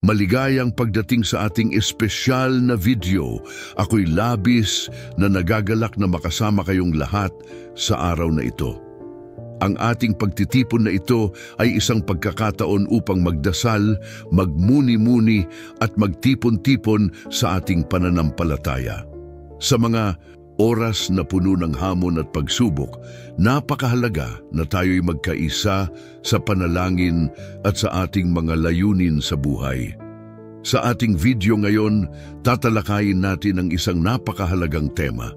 Maligayang pagdating sa ating espesyal na video. Ako'y labis na nagagalak na makasama kayong lahat sa araw na ito. Ang ating pagtitipon na ito ay isang pagkakataon upang magdasal, magmuni-muni at magtipon-tipon sa ating pananampalataya. Sa mga oras na puno ng hamon at pagsubok, napakahalaga na tayo'y magkaisa sa panalangin at sa ating mga layunin sa buhay. Sa ating video ngayon, tatalakayin natin ang isang napakahalagang tema.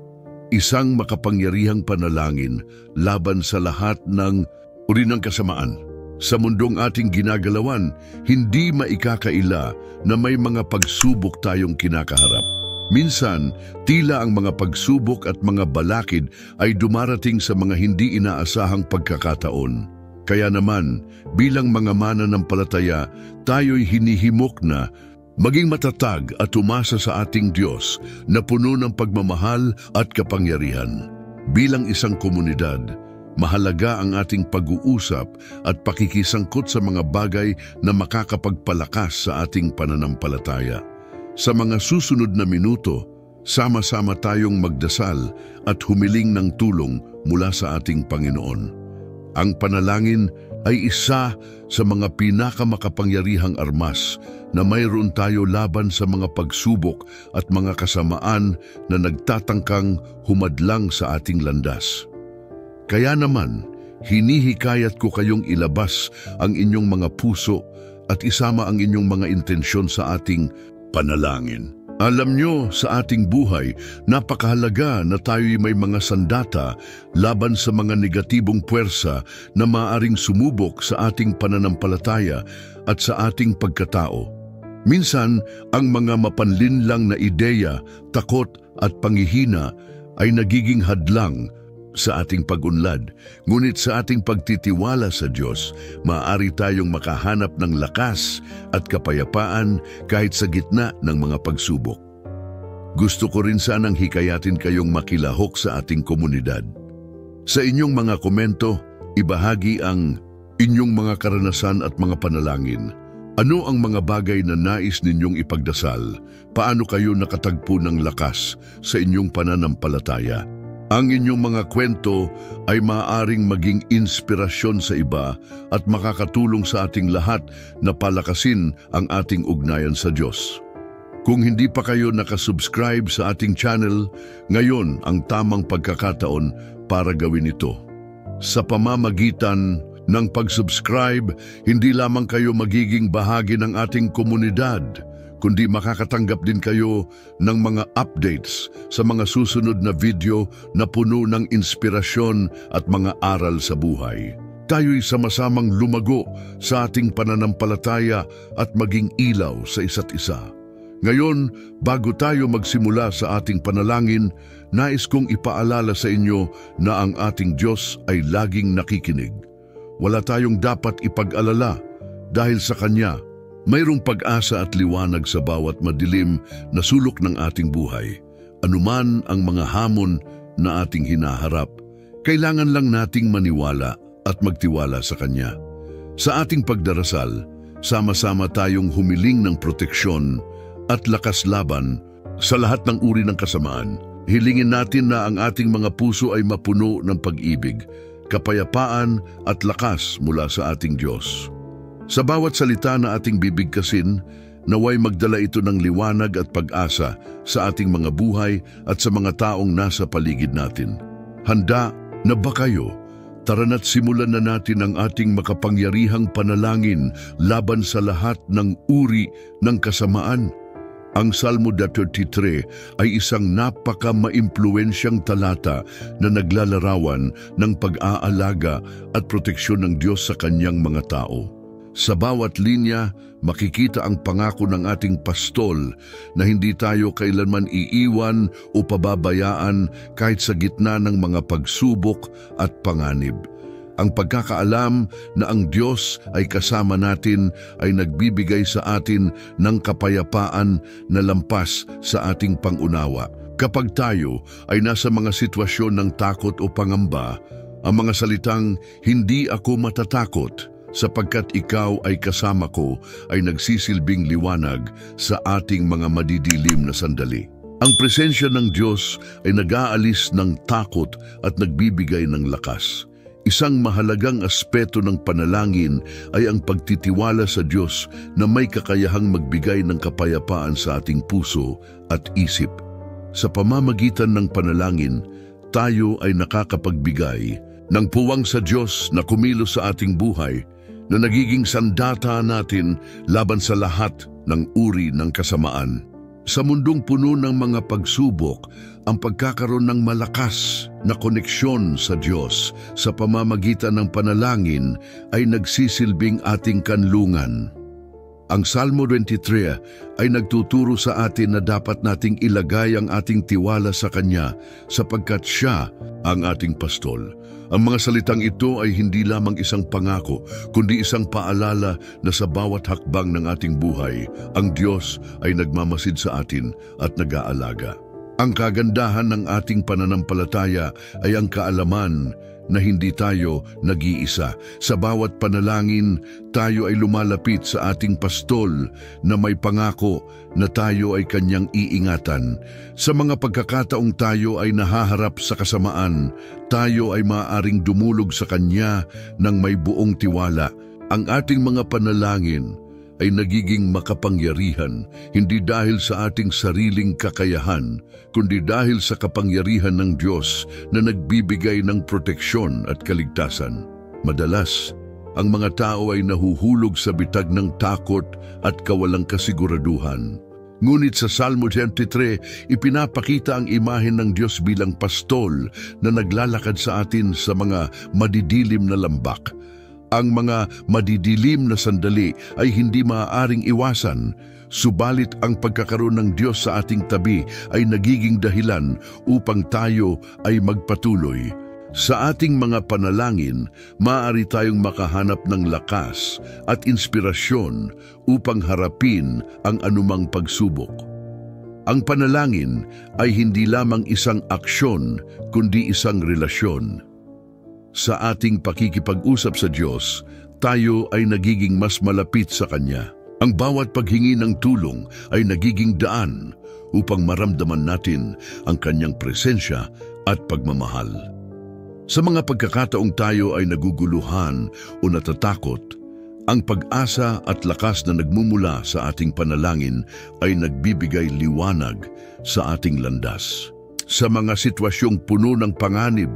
Isang makapangyarihang panalangin laban sa lahat ng uri ng kasamaan. Sa mundong ating ginagalawan, hindi maikakaila na may mga pagsubok tayong kinakaharap. Minsan, tila ang mga pagsubok at mga balakid ay dumarating sa mga hindi inaasahang pagkakataon. Kaya naman, bilang mga mananampalataya, tayo'y hinihimok na maging matatag at umasa sa ating Diyos na puno ng pagmamahal at kapangyarihan. Bilang isang komunidad, mahalaga ang ating pag-uusap at pakikisangkot sa mga bagay na makakapagpalakas sa ating pananampalataya. Sa mga susunod na minuto, sama-sama tayong magdasal at humiling ng tulong mula sa ating Panginoon. Ang panalangin ay isa sa mga pinakamakapangyarihang armas na mayroon tayo laban sa mga pagsubok at mga kasamaan na nagtatangkang humadlang sa ating landas. Kaya naman, hinihikayat ko kayong ilabas ang inyong mga puso at isama ang inyong mga intensyon sa ating panalangin. Alam nyo, sa ating buhay, napakahalaga na tayo'y may mga sandata laban sa mga negatibong puwersa na maaaring sumubok sa ating pananampalataya at sa ating pagkatao. Minsan, ang mga mapanlinlang na ideya, takot at panghihina ay nagiging hadlang sa ating pag-unlad. Ngunit sa ating pagtitiwala sa Diyos, maaari tayong makahanap ng lakas at kapayapaan kahit sa gitna ng mga pagsubok. Gusto ko rin sanang hikayatin kayong makilahok sa ating komunidad. Sa inyong mga komento, ibahagi ang inyong mga karanasan at mga panalangin. Ano ang mga bagay na nais ninyong ipagdasal? Paano kayo nakatagpo ng lakas sa inyong pananampalataya? Ang inyong mga kwento ay maaaring maging inspirasyon sa iba at makakatulong sa ating lahat na palakasin ang ating ugnayan sa Diyos. Kung hindi pa kayo nakasubscribe sa ating channel, ngayon ang tamang pagkakataon para gawin ito. Sa pamamagitan ng pag-subscribe, hindi lamang kayo magiging bahagi ng ating komunidad, kundi makakatanggap din kayo ng mga updates sa mga susunod na video na puno ng inspirasyon at mga aral sa buhay. Tayo'y sama-samang lumago sa ating pananampalataya at maging ilaw sa isa't isa. Ngayon, bago tayo magsimula sa ating panalangin, nais kong ipaalala sa inyo na ang ating Diyos ay laging nakikinig. Wala tayong dapat ipag-alala dahil sa Kanya, mayroong pag-asa at liwanag sa bawat madilim na sulok ng ating buhay. Anuman ang mga hamon na ating hinaharap, kailangan lang nating maniwala at magtiwala sa Kanya. Sa ating pagdarasal, sama-sama tayong humiling ng proteksyon at lakas laban sa lahat ng uri ng kasamaan. Hilingin natin na ang ating mga puso ay mapuno ng pag-ibig, kapayapaan at lakas mula sa ating Diyos. Sa bawat salita na ating bibigkasin, naway magdala ito ng liwanag at pag-asa sa ating mga buhay at sa mga taong nasa paligid natin. Handa na ba kayo? Tara na't simulan na natin ang ating makapangyarihang panalangin laban sa lahat ng uri ng kasamaan. Ang Salmo 33 ay isang napaka-maimpluwensyang talata na naglalarawan ng pag-aalaga at proteksyon ng Diyos sa Kanyang mga tao. Sa bawat linya, makikita ang pangako ng ating pastol na hindi tayo kailanman iiwan o pababayaan kahit sa gitna ng mga pagsubok at panganib. Ang pagkakaalam na ang Diyos ay kasama natin ay nagbibigay sa atin ng kapayapaan na lampas sa ating pangunawa. Kapag tayo ay nasa mga sitwasyon ng takot o pangamba, ang mga salitang "hindi ako matatakot" sapagkat ikaw ay kasama ko ay nagsisilbing liwanag sa ating mga madidilim na sandali. Ang presensya ng Diyos ay nag-aalis ng takot at nagbibigay ng lakas. Isang mahalagang aspeto ng panalangin ay ang pagtitiwala sa Diyos na may kakayahang magbigay ng kapayapaan sa ating puso at isip. Sa pamamagitan ng panalangin, tayo ay nakakapagbigay ng puwang sa Diyos na kumilos sa ating buhay, na nagiging sandata natin laban sa lahat ng uri ng kasamaan. Sa mundong puno ng mga pagsubok, ang pagkakaroon ng malakas na koneksyon sa Diyos sa pamamagitan ng panalangin ay nagsisilbing ating kanlungan. Ang Salmo 23 ay nagtuturo sa atin na dapat nating ilagay ang ating tiwala sa Kanya sapagkat Siya ang ating pastol. Ang mga salitang ito ay hindi lamang isang pangako, kundi isang paalala na sa bawat hakbang ng ating buhay, ang Diyos ay nagmamasid sa atin at nag-aalaga. Ang kagandahan ng ating pananampalataya ay ang kaalaman na hindi tayo nag-iisa. Sa bawat panalangin, tayo ay lumalapit sa ating pastol na may pangako na tayo ay kanyang iingatan. Sa mga pagkakataong tayo ay nahaharap sa kasamaan, tayo ay maaaring dumulog sa kanya ng may buong tiwala. Ang ating mga panalangin ay nagiging makapangyarihan, hindi dahil sa ating sariling kakayahan, kundi dahil sa kapangyarihan ng Diyos na nagbibigay ng proteksyon at kaligtasan. Madalas, ang mga tao ay nahuhulog sa bitag ng takot at kawalang kasiguraduhan. Ngunit sa Salmo 23, ipinapakita ang imahen ng Diyos bilang pastol na naglalakad sa atin sa mga madidilim na lambak. Ang mga madidilim na sandali ay hindi maaaring iwasan, subalit ang pagkakaroon ng Diyos sa ating tabi ay nagiging dahilan upang tayo ay magpatuloy. Sa ating mga panalangin, maaari tayong makahanap ng lakas at inspirasyon upang harapin ang anumang pagsubok. Ang panalangin ay hindi lamang isang aksyon, kundi isang relasyon. Sa ating pakikipag-usap sa Diyos, tayo ay nagiging mas malapit sa Kanya. Ang bawat paghingi ng tulong ay nagiging daan upang maramdaman natin ang Kanyang presensya at pagmamahal. Sa mga pagkakataong tayo ay naguguluhan o natatakot, ang pag-asa at lakas na nagmumula sa ating panalangin ay nagbibigay liwanag sa ating landas. Sa mga sitwasyong puno ng panganib,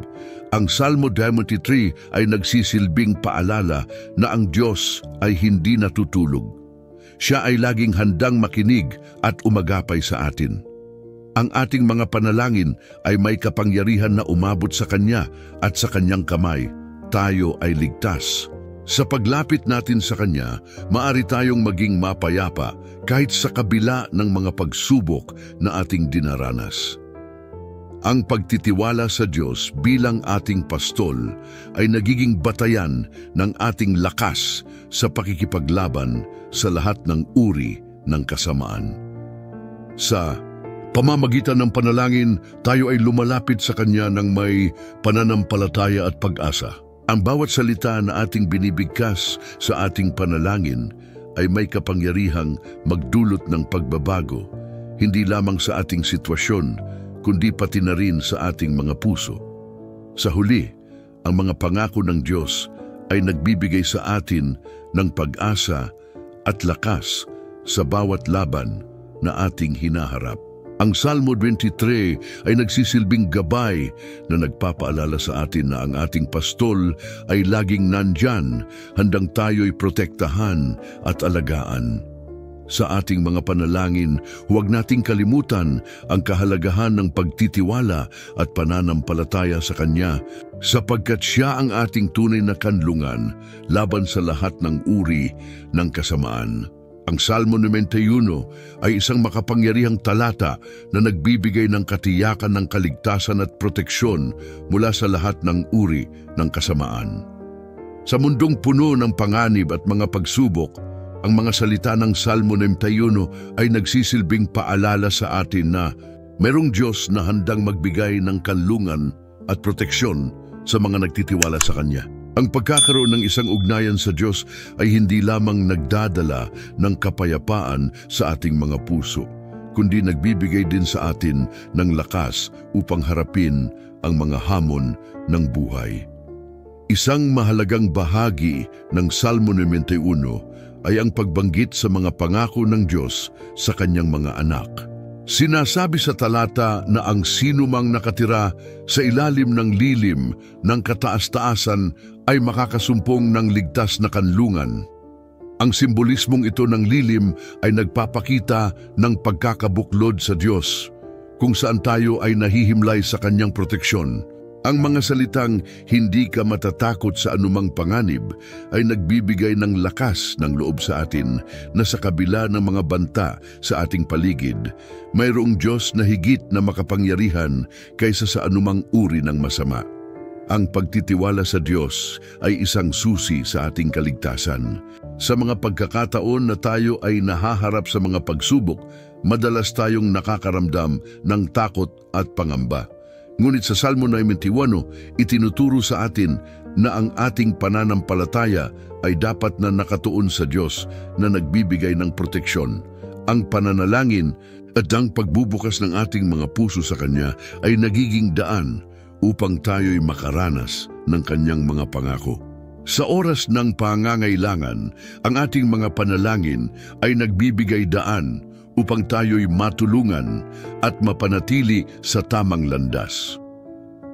ang Salmo 23 ay nagsisilbing paalala na ang Diyos ay hindi natutulog. Siya ay laging handang makinig at umagapay sa atin. Ang ating mga panalangin ay may kapangyarihan na umabot sa Kanya at sa Kanyang kamay, tayo ay ligtas. Sa paglapit natin sa Kanya, maaari tayong maging mapayapa kahit sa kabila ng mga pagsubok na ating dinaranas. Ang pagtitiwala sa Diyos bilang ating pastol ay nagiging batayan ng ating lakas sa pakikipaglaban sa lahat ng uri ng kasamaan. Sa pamamagitan ng panalangin, tayo ay lumalapit sa Kanya ng may pananampalataya at pag-asa. Ang bawat salita na ating binibigkas sa ating panalangin ay may kapangyarihang magdulot ng pagbabago, hindi lamang sa ating sitwasyon, kundi pati na rin sa ating mga puso. Sa huli, ang mga pangako ng Diyos ay nagbibigay sa atin ng pag-asa at lakas sa bawat laban na ating hinaharap. Ang Salmo 23 ay nagsisilbing gabay na nagpapaalala sa atin na ang ating pastol ay laging nandyan, handang tayo'y protektahan at alagaan. Sa ating mga panalangin, huwag nating kalimutan ang kahalagahan ng pagtitiwala at pananampalataya sa Kanya, sapagkat Siya ang ating tunay na kanlungan laban sa lahat ng uri ng kasamaan. Ang Salmo 91 ay isang makapangyarihang talata na nagbibigay ng katiyakan ng kaligtasan at proteksyon mula sa lahat ng uri ng kasamaan. Sa mundong puno ng panganib at mga pagsubok, ang mga salita ng Salmo 91 ay nagsisilbing paalala sa atin na mayroong Diyos na handang magbigay ng kanlungan at proteksyon sa mga nagtitiwala sa Kanya. Ang pagkakaroon ng isang ugnayan sa Diyos ay hindi lamang nagdadala ng kapayapaan sa ating mga puso, kundi nagbibigay din sa atin ng lakas upang harapin ang mga hamon ng buhay. Isang mahalagang bahagi ng Salmo 91 ay ang pagbanggit sa mga pangako ng Diyos sa kanyang mga anak. Sinasabi sa talata na ang sinumang nakatira sa ilalim ng lilim ng kataas-taasan ay makakasumpong ng ligtas na kanlungan. Ang simbolismong ito ng lilim ay nagpapakita ng pagkakabuklod sa Diyos, kung saan tayo ay nahihimlay sa kanyang proteksyon. Ang mga salitang hindi ka matatakot sa anumang panganib ay nagbibigay ng lakas ng loob sa atin na sa kabila ng mga banta sa ating paligid, mayroong Diyos na higit na makapangyarihan kaysa sa anumang uri ng masama. Ang pagtitiwala sa Diyos ay isang susi sa ating kaligtasan. Sa mga pagkakataon na tayo ay nahaharap sa mga pagsubok, madalas tayong nakakaramdam ng takot at pangamba. Ngunit sa Salmo 91, itinuturo sa atin na ang ating pananampalataya ay dapat na nakatuon sa Diyos na nagbibigay ng proteksyon. Ang pananalangin at ang pagbubukas ng ating mga puso sa Kanya ay nagiging daan upang tayo'y makaranas ng Kanyang mga pangako. Sa oras ng pangangailangan, ang ating mga panalangin ay nagbibigay daan upang tayo'y matulungan at mapanatili sa tamang landas.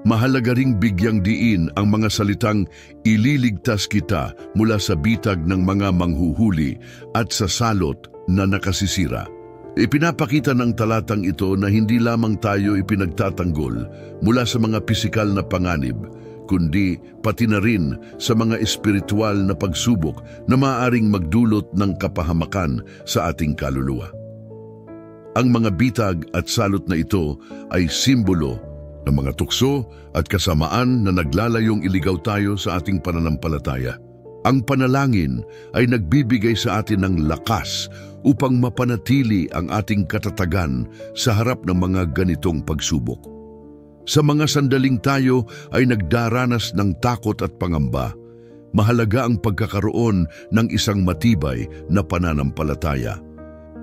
Mahalaga ring bigyang diin ang mga salitang ililigtas kita mula sa bitag ng mga manghuhuli at sa salot na nakasisira. Ipinapakita ng talatang ito na hindi lamang tayo ipinagtatanggol mula sa mga pisikal na panganib, kundi pati na rin sa mga espiritual na pagsubok na maaaring magdulot ng kapahamakan sa ating kaluluwa. Ang mga bitag at salot na ito ay simbolo ng mga tukso at kasamaan na naglalayong iligaw tayo sa ating pananampalataya. Ang panalangin ay nagbibigay sa atin ng lakas upang mapanatili ang ating katatagan sa harap ng mga ganitong pagsubok. Sa mga sandaling tayo ay nagdaranas ng takot at pangamba, mahalaga ang pagkakaroon ng isang matibay na pananampalataya.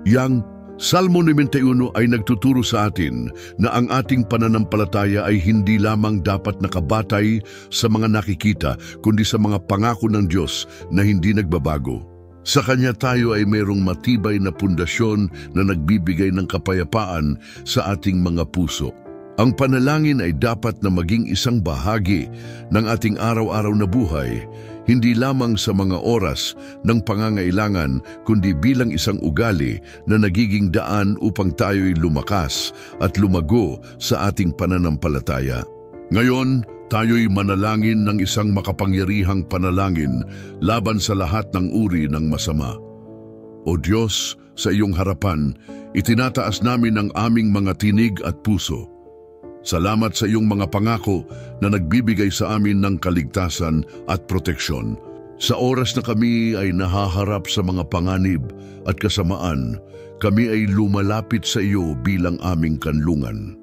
Yang Salmo 91 ay nagtuturo sa atin na ang ating pananampalataya ay hindi lamang dapat nakabatay sa mga nakikita, kundi sa mga pangako ng Diyos na hindi nagbabago. Sa Kanya tayo ay mayroong matibay na pundasyon na nagbibigay ng kapayapaan sa ating mga puso. Ang panalangin ay dapat na maging isang bahagi ng ating araw-araw na buhay, hindi lamang sa mga oras ng pangangailangan, kundi bilang isang ugali na nagiging daan upang tayo'y lumakas at lumago sa ating pananampalataya. Ngayon, tayo'y manalangin ng isang makapangyarihang panalangin laban sa lahat ng uri ng masama. O Diyos, sa iyong harapan, itinataas namin ang aming mga tinig at puso. Salamat sa iyong mga pangako na nagbibigay sa amin ng kaligtasan at proteksyon. Sa oras na kami ay nahaharap sa mga panganib at kasamaan, kami ay lumalapit sa iyo bilang aming kanlungan.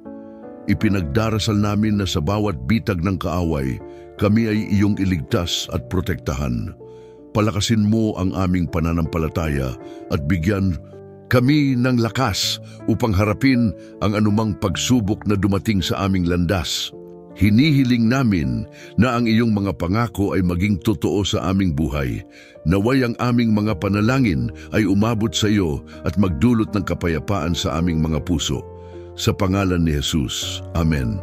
Ipinagdarasal namin na sa bawat bitag ng kaaway, kami ay iyong iligtas at protektahan. Palakasin mo ang aming pananampalataya at bigyan kami ng lakas upang harapin ang anumang pagsubok na dumating sa aming landas. Hinihiling namin na ang iyong mga pangako ay maging totoo sa aming buhay. Naway ang aming mga panalangin ay umabot sa iyo at magdulot ng kapayapaan sa aming mga puso. Sa pangalan ni Jesus. Amen.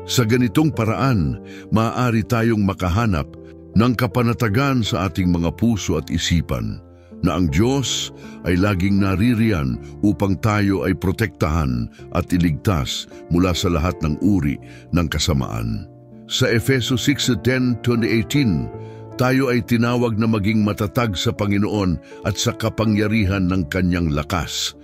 Sa ganitong paraan, maaari tayong makahanap ng kapanatagan sa ating mga puso at isipan, na ang Diyos ay laging naririyan upang tayo ay protektahan at iligtas mula sa lahat ng uri ng kasamaan. Sa Efeso 6:10-18, tayo ay tinawag na maging matatag sa Panginoon at sa kapangyarihan ng Kanyang lakas.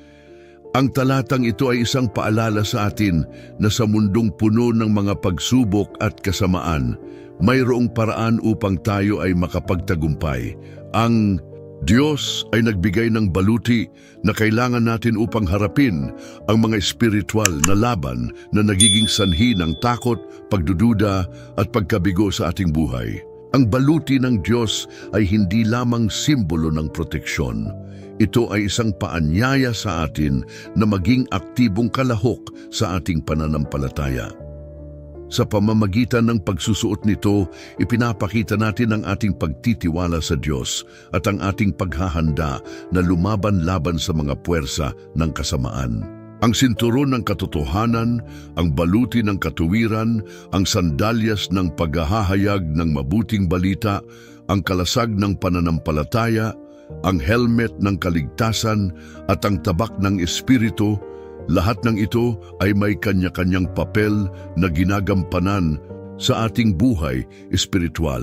Ang talatang ito ay isang paalala sa atin na sa mundong puno ng mga pagsubok at kasamaan, mayroong paraan upang tayo ay makapagtagumpay. Ang Diyos ay nagbigay ng baluti na kailangan natin upang harapin ang mga espiritual na laban na nagiging sanhi ng takot, pagdududa at pagkabigo sa ating buhay. Ang baluti ng Diyos ay hindi lamang simbolo ng proteksyon. Ito ay isang paanyaya sa atin na maging aktibong kalahok sa ating pananampalataya. Sa pamamagitan ng pagsusuot nito, ipinapakita natin ang ating pagtitiwala sa Diyos at ang ating paghahanda na lumaban-laban sa mga puwersa ng kasamaan. Ang sinturon ng katotohanan, ang baluti ng katuwiran, ang sandalyas ng paghahayag ng mabuting balita, ang kalasag ng pananampalataya, ang helmet ng kaligtasan at ang tabak ng Espiritu, lahat ng ito ay may kanya-kanyang papel na ginagampanan sa ating buhay espiritual.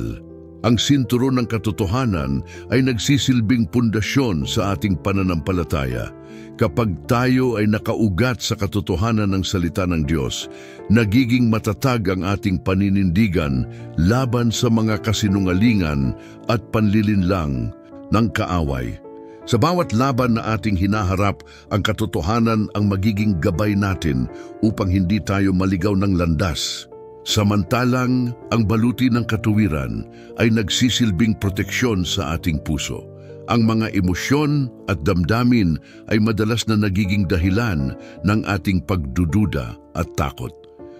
Ang sinturon ng katotohanan ay nagsisilbing pundasyon sa ating pananampalataya. Kapag tayo ay nakaugat sa katotohanan ng salita ng Diyos, nagiging matatag ang ating paninindigan laban sa mga kasinungalingan at panlilinlang ng kaaway. Sa bawat laban na ating hinaharap, ang katotohanan ang magiging gabay natin upang hindi tayo maligaw ng landas. Samantalang ang baluti ng katuwiran ay nagsisilbing proteksyon sa ating puso. Ang mga emosyon at damdamin ay madalas na nagiging dahilan ng ating pagdududa at takot.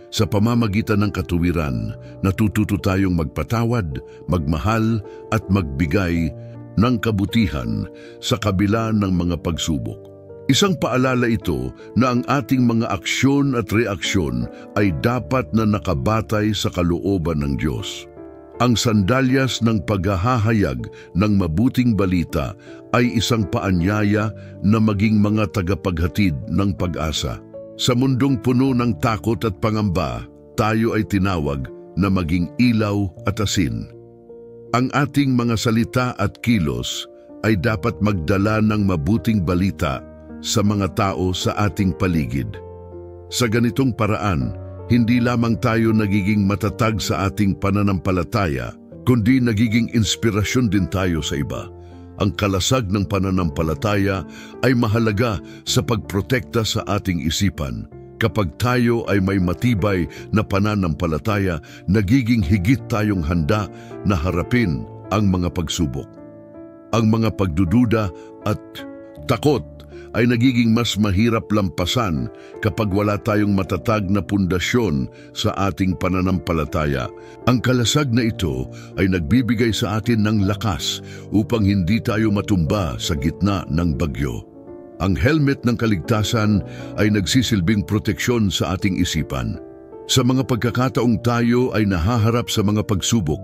Sa pamamagitan ng katuwiran, natututo tayong magpatawad, magmahal at magbigay ng kabutihan sa kabila ng mga pagsubok. Isang paalala ito na ang ating mga aksyon at reaksyon ay dapat na nakabatay sa kalooban ng Diyos. Ang sandalyas ng paghahayag ng mabuting balita ay isang paanyaya na maging mga tagapaghatid ng pag-asa. Sa mundong puno ng takot at pangamba, tayo ay tinawag na maging ilaw at asin. Ang ating mga salita at kilos ay dapat magdala ng mabuting balita sa mga tao sa ating paligid. Sa ganitong paraan, hindi lamang tayo nagiging matatag sa ating pananampalataya, kundi nagiging inspirasyon din tayo sa iba. Ang kalasag ng pananampalataya ay mahalaga sa pagprotekta sa ating isipan. Kapag tayo ay may matibay na pananampalataya, nagiging higit tayong handa na harapin ang mga pagsubok. Ang mga pagdududa at takot ay nagiging mas mahirap lampasan kapag wala tayong matatag na pundasyon sa ating pananampalataya. Ang kalasag na ito ay nagbibigay sa atin ng lakas upang hindi tayo matumba sa gitna ng bagyo. Ang helmet ng kaligtasan ay nagsisilbing proteksyon sa ating isipan. Sa mga pagkakataong tayo ay nahaharap sa mga pagsubok,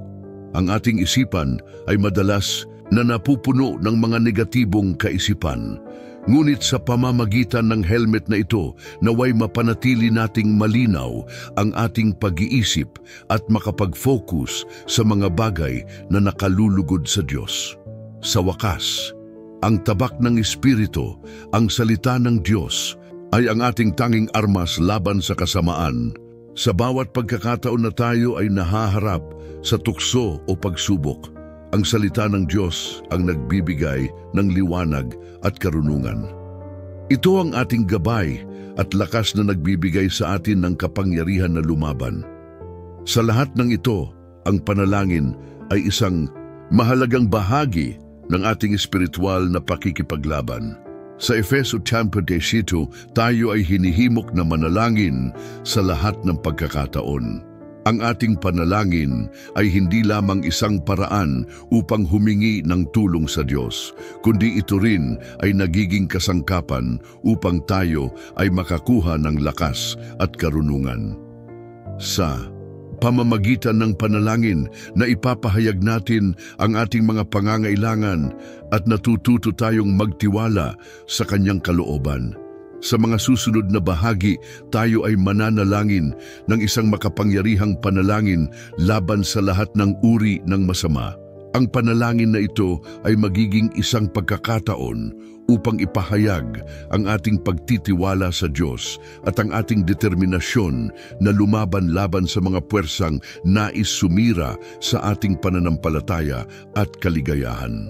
ang ating isipan ay madalas na napupuno ng mga negatibong kaisipan. Ngunit sa pamamagitan ng helmet na ito, naway mapanatili nating malinaw ang ating pag-iisip at makapag-focus sa mga bagay na nakalulugod sa Diyos. Sa wakas, ang tabak ng Espiritu, ang salita ng Diyos, ay ang ating tanging armas laban sa kasamaan. Sa bawat pagkakataon na tayo ay nahaharap sa tukso o pagsubok, ang salita ng Diyos ang nagbibigay ng liwanag at karunungan. Ito ang ating gabay at lakas na nagbibigay sa atin ng kapangyarihan na lumaban. Sa lahat ng ito, ang panalangin ay isang mahalagang bahagi ng ating espiritual na pakikipaglaban. Sa Efeso 10:10, tayo ay hinihimok na manalangin sa lahat ng pagkakataon. Ang ating panalangin ay hindi lamang isang paraan upang humingi ng tulong sa Diyos, kundi ito rin ay nagiging kasangkapan upang tayo ay makakuha ng lakas at karunungan. Sa pamamagitan ng panalangin na ipapahayag natin ang ating mga pangangailangan at natututo tayong magtiwala sa Kanyang kalooban. Sa mga susunod na bahagi, tayo ay mananalangin ng isang makapangyarihang panalangin laban sa lahat ng uri ng masama. Ang panalangin na ito ay magiging isang pagkakataon upang ipahayag ang ating pagtitiwala sa Diyos at ang ating determinasyon na lumaban-laban sa mga puwersang nais sumira sa ating pananampalataya at kaligayahan.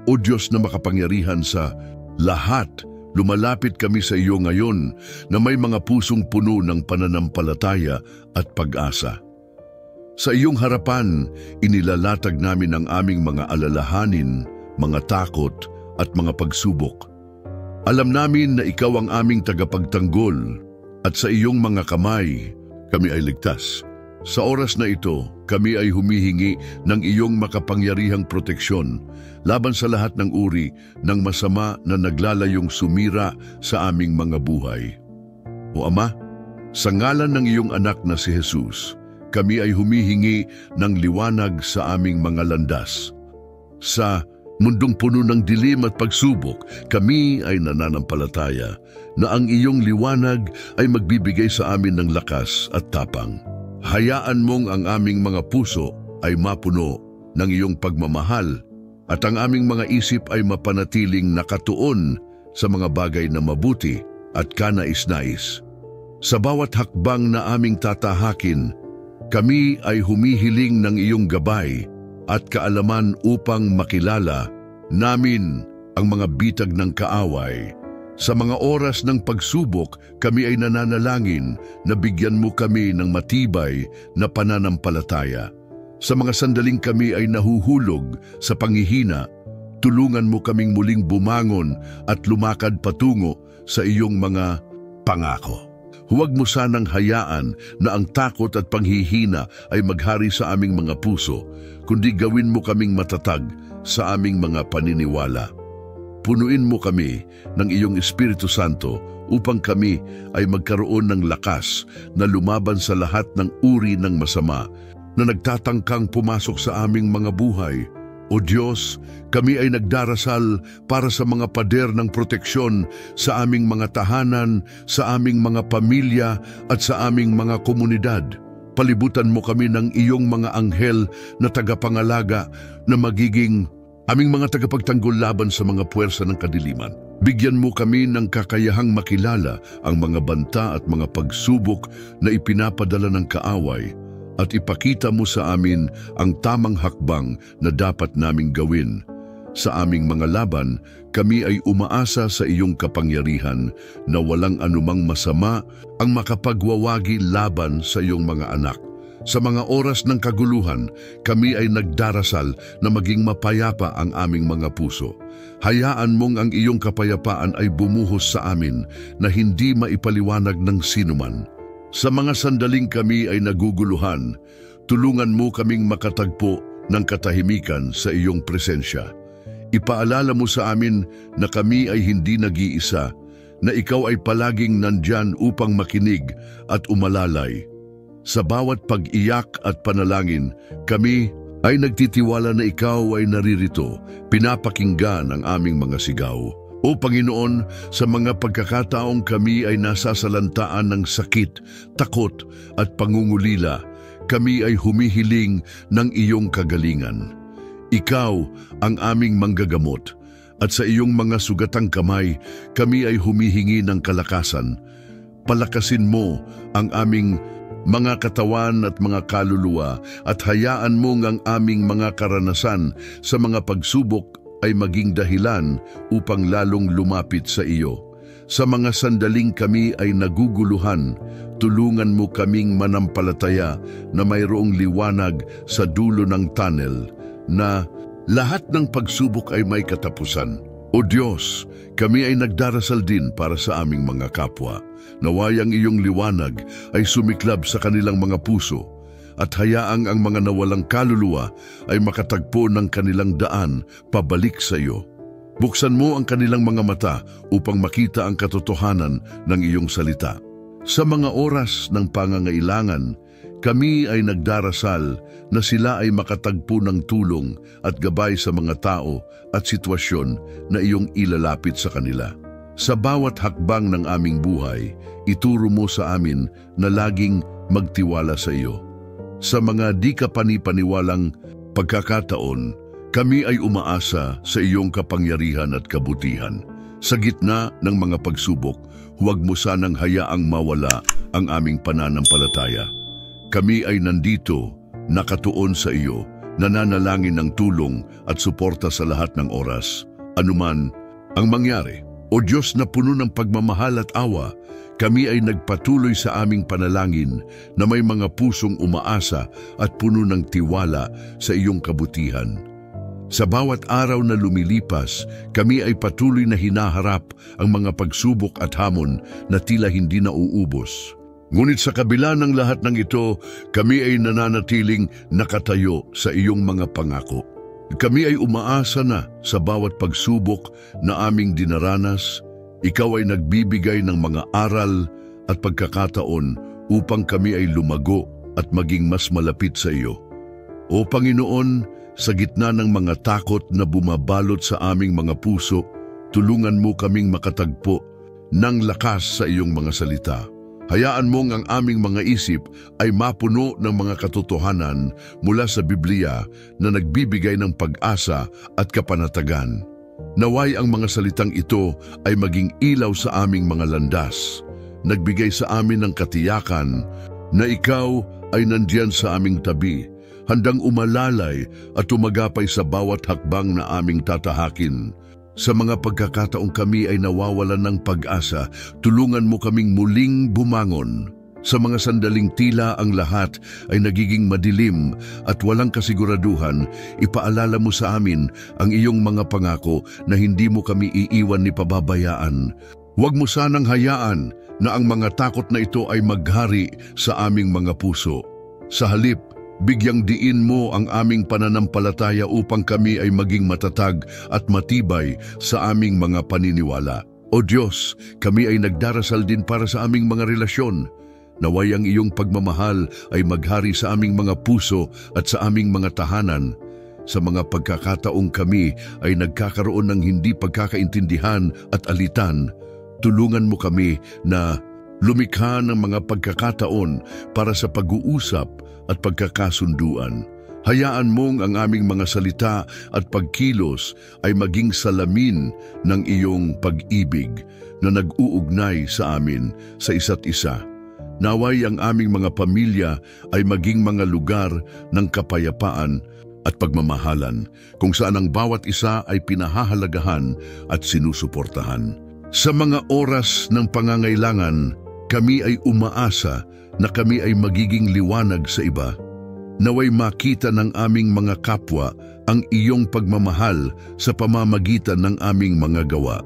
O Diyos na makapangyarihan sa lahat, lumalapit kami sa iyo ngayon na may mga pusong puno ng pananampalataya at pag-asa. Sa iyong harapan, inilalatag namin ang aming mga alalahanin, mga takot at mga pagsubok. Alam namin na ikaw ang aming tagapagtanggol at sa iyong mga kamay, kami ay ligtas. Sa oras na ito, kami ay humihingi ng iyong makapangyarihang proteksyon laban sa lahat ng uri ng masama na naglalayong sumira sa aming mga buhay. O Ama, sa ngalan ng iyong anak na si Jesus, kami ay humihingi ng liwanag sa aming mga landas. Sa mundong puno ng dilim at pagsubok, kami ay nananampalataya na ang iyong liwanag ay magbibigay sa amin ng lakas at tapang. Hayaan mong ang aming mga puso ay mapuno ng iyong pagmamahal at ang aming mga isip ay mapanatiling nakatuon sa mga bagay na mabuti at kanais-nais. Sa bawat hakbang na aming tatahakin, kami ay humihiling ng iyong gabay at kaalaman upang makilala namin ang mga bitag ng kaaway. Sa mga oras ng pagsubok, kami ay nananalangin na bigyan mo kami ng matibay na pananampalataya. Sa mga sandaling kami ay nahuhulog sa panghihina, tulungan mo kaming muling bumangon at lumakad patungo sa iyong mga pangako. Huwag mo sanang hayaan na ang takot at panghihina ay maghari sa aming mga puso, kundi gawin mo kaming matatag sa aming mga paniniwala. Punuin mo kami ng iyong Espiritu Santo upang kami ay magkaroon ng lakas na lumaban sa lahat ng uri ng masama na nagtatangkang pumasok sa aming mga buhay. O Diyos, kami ay nagdarasal para sa mga pader ng proteksyon sa aming mga tahanan, sa aming mga pamilya at sa aming mga komunidad. Palibutan mo kami ng iyong mga anghel na tagapangalaga na magiging aming mga tagapagtanggol laban sa mga puwersa ng kadiliman. Bigyan mo kami ng kakayahang makilala ang mga banta at mga pagsubok na ipinapadala ng kaaway at ipakita mo sa amin ang tamang hakbang na dapat naming gawin. Sa aming mga laban, kami ay umaasa sa iyong kapangyarihan na walang anumang masama ang makapagwawagi laban sa iyong mga anak. Sa mga oras ng kaguluhan, kami ay nagdarasal na maging mapayapa ang aming mga puso. Hayaan mong ang iyong kapayapaan ay bumuhos sa amin na hindi maipaliwanag ng sinuman. Sa mga sandaling kami ay naguguluhan, tulungan mo kaming makatagpo ng katahimikan sa iyong presensya. Ipaalala mo sa amin na kami ay hindi nag-iisa, na ikaw ay palaging nandyan upang makinig at umalalay. Sa bawat pag-iyak at panalangin, kami ay nagtitiwala na ikaw ay naririto, pinapakinggan ang aming mga sigaw. O Panginoon, sa mga pagkakataong kami ay nasasalantaan ng sakit, takot at pangungulila, kami ay humihiling ng iyong kagalingan. Ikaw ang aming manggagamot, at sa iyong mga sugatang kamay, kami ay humihingi ng kalakasan. Palakasin mo ang aming mga katawan at mga kaluluwa, at hayaan mong ang aming mga karanasan sa mga pagsubok ay maging dahilan upang lalong lumapit sa iyo. Sa mga sandaling kami ay naguguluhan, tulungan mo kaming manampalataya na mayroong liwanag sa dulo ng tunnel, na lahat ng pagsubok ay may katapusan. O Diyos, kami ay nagdarasal din para sa aming mga kapwa. Naway ang iyong liwanag ay sumiklab sa kanilang mga puso, at hayaang ang mga nawalang kaluluwa ay makatagpo ng kanilang daan pabalik sa iyo. Buksan mo ang kanilang mga mata upang makita ang katotohanan ng iyong salita. Sa mga oras ng pangangailangan, kami ay nagdarasal na sila ay makatagpo ng tulong at gabay sa mga tao at sitwasyon na iyong ilalapit sa kanila. Sa bawat hakbang ng aming buhay, ituro mo sa amin na laging magtiwala sa iyo. Sa mga di kapanipaniwalang pagkakataon, kami ay umaasa sa iyong kapangyarihan at kabutihan. Sa gitna ng mga pagsubok, huwag mo sanang hayaang mawala ang aming pananampalataya. Kami ay nandito, nakatuon sa iyo, nananalangin ng tulong at suporta sa lahat ng oras. Anuman ang mangyari, O Diyos na puno ng pagmamahal at awa, kami ay nagpatuloy sa aming panalangin na may mga pusong umaasa at puno ng tiwala sa iyong kabutihan. Sa bawat araw na lumilipas, kami ay patuloy na hinaharap ang mga pagsubok at hamon na tila hindi nauubos. Ngunit sa kabila ng lahat ng ito, kami ay nananatiling nakatayo sa iyong mga pangako. Kami ay umaasa na sa bawat pagsubok na aming dinaranas. Ikaw ay nagbibigay ng mga aral at pagkakataon upang kami ay lumago at maging mas malapit sa iyo. O Panginoon, sa gitna ng mga takot na bumabalot sa aming mga puso, tulungan mo kaming makatagpo ng lakas sa iyong mga salita. Hayaan mong ang aming mga isip ay mapuno ng mga katotohanan mula sa Biblia na nagbibigay ng pag-asa at kapanatagan. Naway ang mga salitang ito ay maging ilaw sa aming mga landas, nagbigay sa amin ng katiyakan na ikaw ay nandiyan sa aming tabi, handang umalalay at tumagapay sa bawat hakbang na aming tatahakin. Sa mga pagkakataong kami ay nawawalan ng pag-asa, tulungan mo kaming muling bumangon. Sa mga sandaling tila ang lahat ay nagiging madilim at walang kasiguraduhan, ipaalala mo sa amin ang iyong mga pangako na hindi mo kami iiwan ni pababayaan. Huwag mo sanang hayaan na ang mga takot na ito ay maghari sa aming mga puso. Sa halip, bigyang diin mo ang aming pananampalataya upang kami ay maging matatag at matibay sa aming mga paniniwala. O Diyos, kami ay nagdarasal din para sa aming mga relasyon. Naway ang iyong pagmamahal ay maghari sa aming mga puso at sa aming mga tahanan. Sa mga pagkakataong kami ay nagkakaroon ng hindi pagkakaintindihan at alitan, tulungan mo kami na lumikha ng mga pagkakataon para sa pag-uusap at pagkakasunduan. Hayaan mong ang aming mga salita at pagkilos ay maging salamin ng iyong pag-ibig na nag-uugnay sa amin sa isa't isa. Naway ang aming mga pamilya ay maging mga lugar ng kapayapaan at pagmamahalan kung saan ang bawat isa ay pinahahalagahan at sinusuportahan. Sa mga oras ng pangangailangan, kami ay umaasa na kami ay magiging liwanag sa iba. Naway makita ng aming mga kapwa ang iyong pagmamahal sa pamamagitan ng aming mga gawa.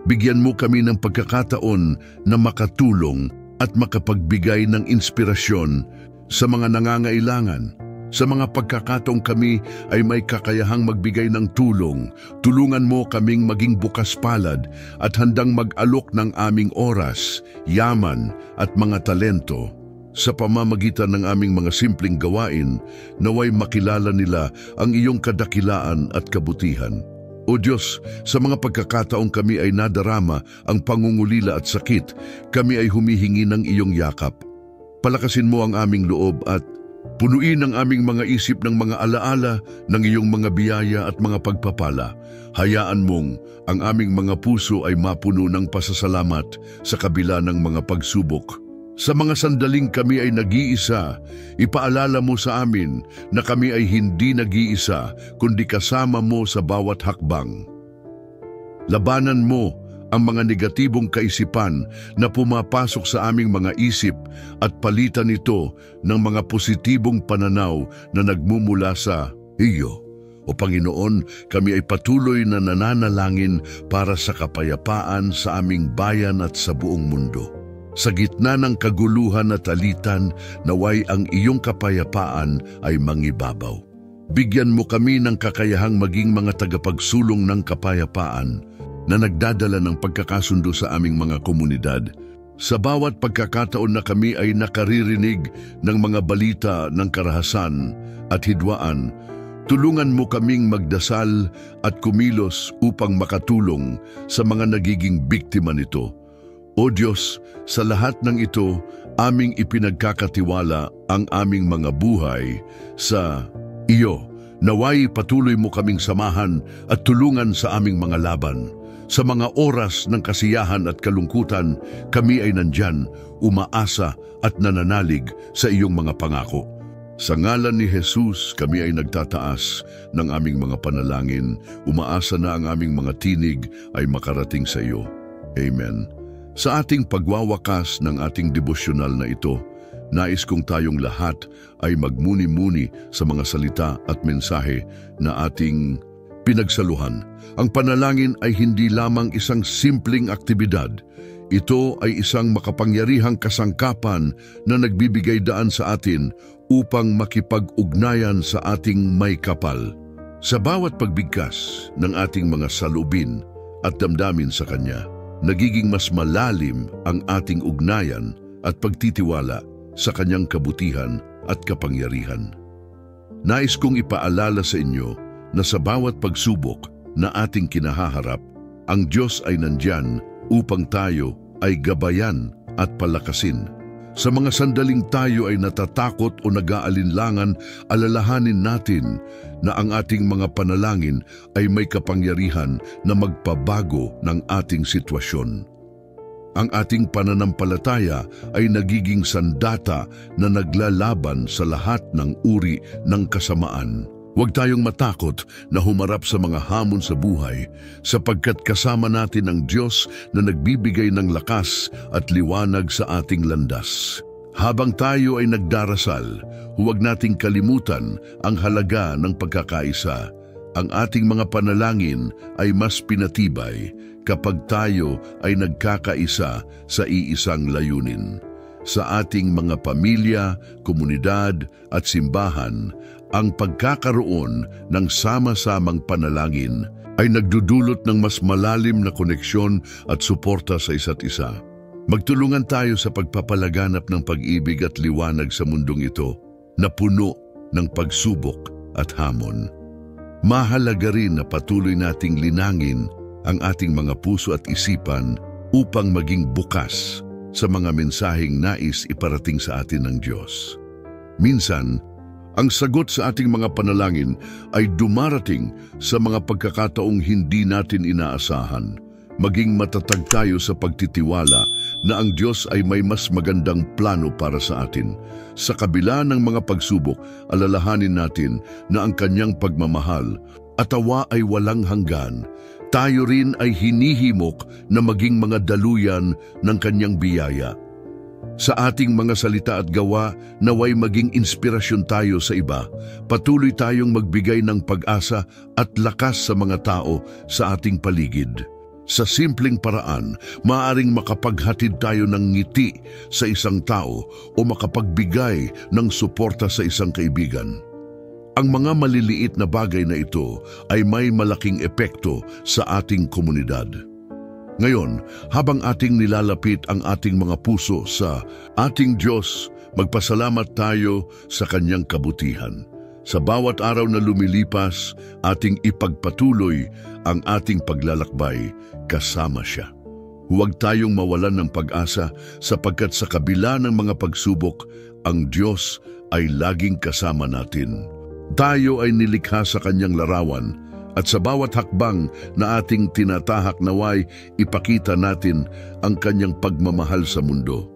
Bigyan mo kami ng pagkakataon na makatulong at makapagbigay ng inspirasyon sa mga nangangailangan. Sa mga pagkakataong kami ay may kakayahang magbigay ng tulong, tulungan mo kaming maging bukas palad at handang mag-alok ng aming oras, yaman at mga talento. Sa pamamagitan ng aming mga simpleng gawain, naway makilala nila ang iyong kadakilaan at kabutihan. O Diyos, sa mga pagkakataong kami ay nadarama ang pangungulila at sakit, kami ay humihingi ng iyong yakap. Palakasin mo ang aming loob at punuin ang aming mga isip ng mga alaala ng iyong mga biyaya at mga pagpapala. Hayaan mong ang aming mga puso ay mapuno ng pasasalamat sa kabila ng mga pagsubok. Sa mga sandaling kami ay nag-iisa, ipaalala mo sa amin na kami ay hindi nag-iisa kundi kasama mo sa bawat hakbang. Labanan mo ang mga negatibong kaisipan na pumapasok sa aming mga isip at palitan ito ng mga positibong pananaw na nagmumula sa iyo. O Panginoon, kami ay patuloy na nananalangin para sa kapayapaan sa aming bayan at sa buong mundo. Sa gitna ng kaguluhan at alitan, naway ang iyong kapayapaan ay mangibabaw. Bigyan mo kami ng kakayahang maging mga tagapagsulong ng kapayapaan na nagdadala ng pagkakasundo sa aming mga komunidad. Sa bawat pagkakataon na kami ay nakaririnig ng mga balita ng karahasan at hidwaan, tulungan mo kaming magdasal at kumilos upang makatulong sa mga nagiging biktima nito. O Diyos, sa lahat ng ito, aming ipinagkakatiwala ang aming mga buhay sa iyo. Naway patuloy mo kaming samahan at tulungan sa aming mga laban. Sa mga oras ng kasiyahan at kalungkutan, kami ay nandyan, umaasa at nananalig sa iyong mga pangako. Sa ngalan ni Jesus, kami ay nagtataas ng aming mga panalangin. Umaasa na ang aming mga tinig ay makarating sa iyo. Amen. Sa ating pagwawakas ng ating devosyonal na ito, nais kong tayong lahat ay magmuni-muni sa mga salita at mensahe na ating pinagsaluhan. Ang panalangin ay hindi lamang isang simpleng aktibidad. Ito ay isang makapangyarihang kasangkapan na nagbibigay daan sa atin upang makipag-ugnayan sa ating may kapal. Sa bawat pagbigkas ng ating mga salubin at damdamin sa Kanya, nagiging mas malalim ang ating ugnayan at pagtitiwala sa Kanyang kabutihan at kapangyarihan. Nais kong ipaalala sa inyo na sa bawat pagsubok na ating kinahaharap, ang Diyos ay nandyan upang tayo ay gabayan at palakasin. Sa mga sandaling tayo ay natatakot o nag-aalinlangan, alalahanin natin na ang ating mga panalangin ay may kapangyarihan na magpabago ng ating sitwasyon. Ang ating pananampalataya ay nagiging sandata na naglalaban sa lahat ng uri ng kasamaan. Huwag tayong matakot na humarap sa mga hamon sa buhay sapagkat kasama natin ang Diyos na nagbibigay ng lakas at liwanag sa ating landas. Habang tayo ay nagdarasal, huwag nating kalimutan ang halaga ng pagkakaisa. Ang ating mga panalangin ay mas pinatibay kapag tayo ay nagkakaisa sa iisang layunin. Sa ating mga pamilya, komunidad at simbahan, ang pagkakaroon ng sama-samang panalangin ay nagdudulot ng mas malalim na koneksyon at suporta sa isa't isa. Magtulungan tayo sa pagpapalaganap ng pag-ibig at liwanag sa mundong ito na puno ng pagsubok at hamon. Mahalaga rin na patuloy nating linangin ang ating mga puso at isipan upang maging bukas sa mga mensaheng nais iparating sa atin ng Diyos. Minsan, ang sagot sa ating mga panalangin ay dumarating sa mga pagkakataong hindi natin inaasahan. Maging matatag tayo sa pagtitiwala na ang Diyos ay may mas magandang plano para sa atin. Sa kabila ng mga pagsubok, alalahanin natin na ang Kanyang pagmamahal at awa ay walang hanggan. Tayo rin ay hinihimok na maging mga daluyan ng Kanyang biyaya. Sa ating mga salita at gawa, naway maging inspirasyon tayo sa iba. Patuloy tayong magbigay ng pag-asa at lakas sa mga tao sa ating paligid. Sa simpleng paraan, maaaring makapaghatid tayo ng ngiti sa isang tao o makapagbigay ng suporta sa isang kaibigan. Ang mga maliliit na bagay na ito ay may malaking epekto sa ating komunidad. Ngayon, habang ating nilalapit ang ating mga puso sa ating Diyos, magpasalamat tayo sa Kanyang kabutihan. Sa bawat araw na lumilipas, ating ipagpatuloy ang ating paglalakbay kasama Siya. Huwag tayong mawalan ng pag-asa sapagkat sa kabila ng mga pagsubok, ang Diyos ay laging kasama natin. Tayo ay nilikha sa Kanyang larawan at sa bawat hakbang na ating tinatahak naway ipakita natin ang Kanyang pagmamahal sa mundo.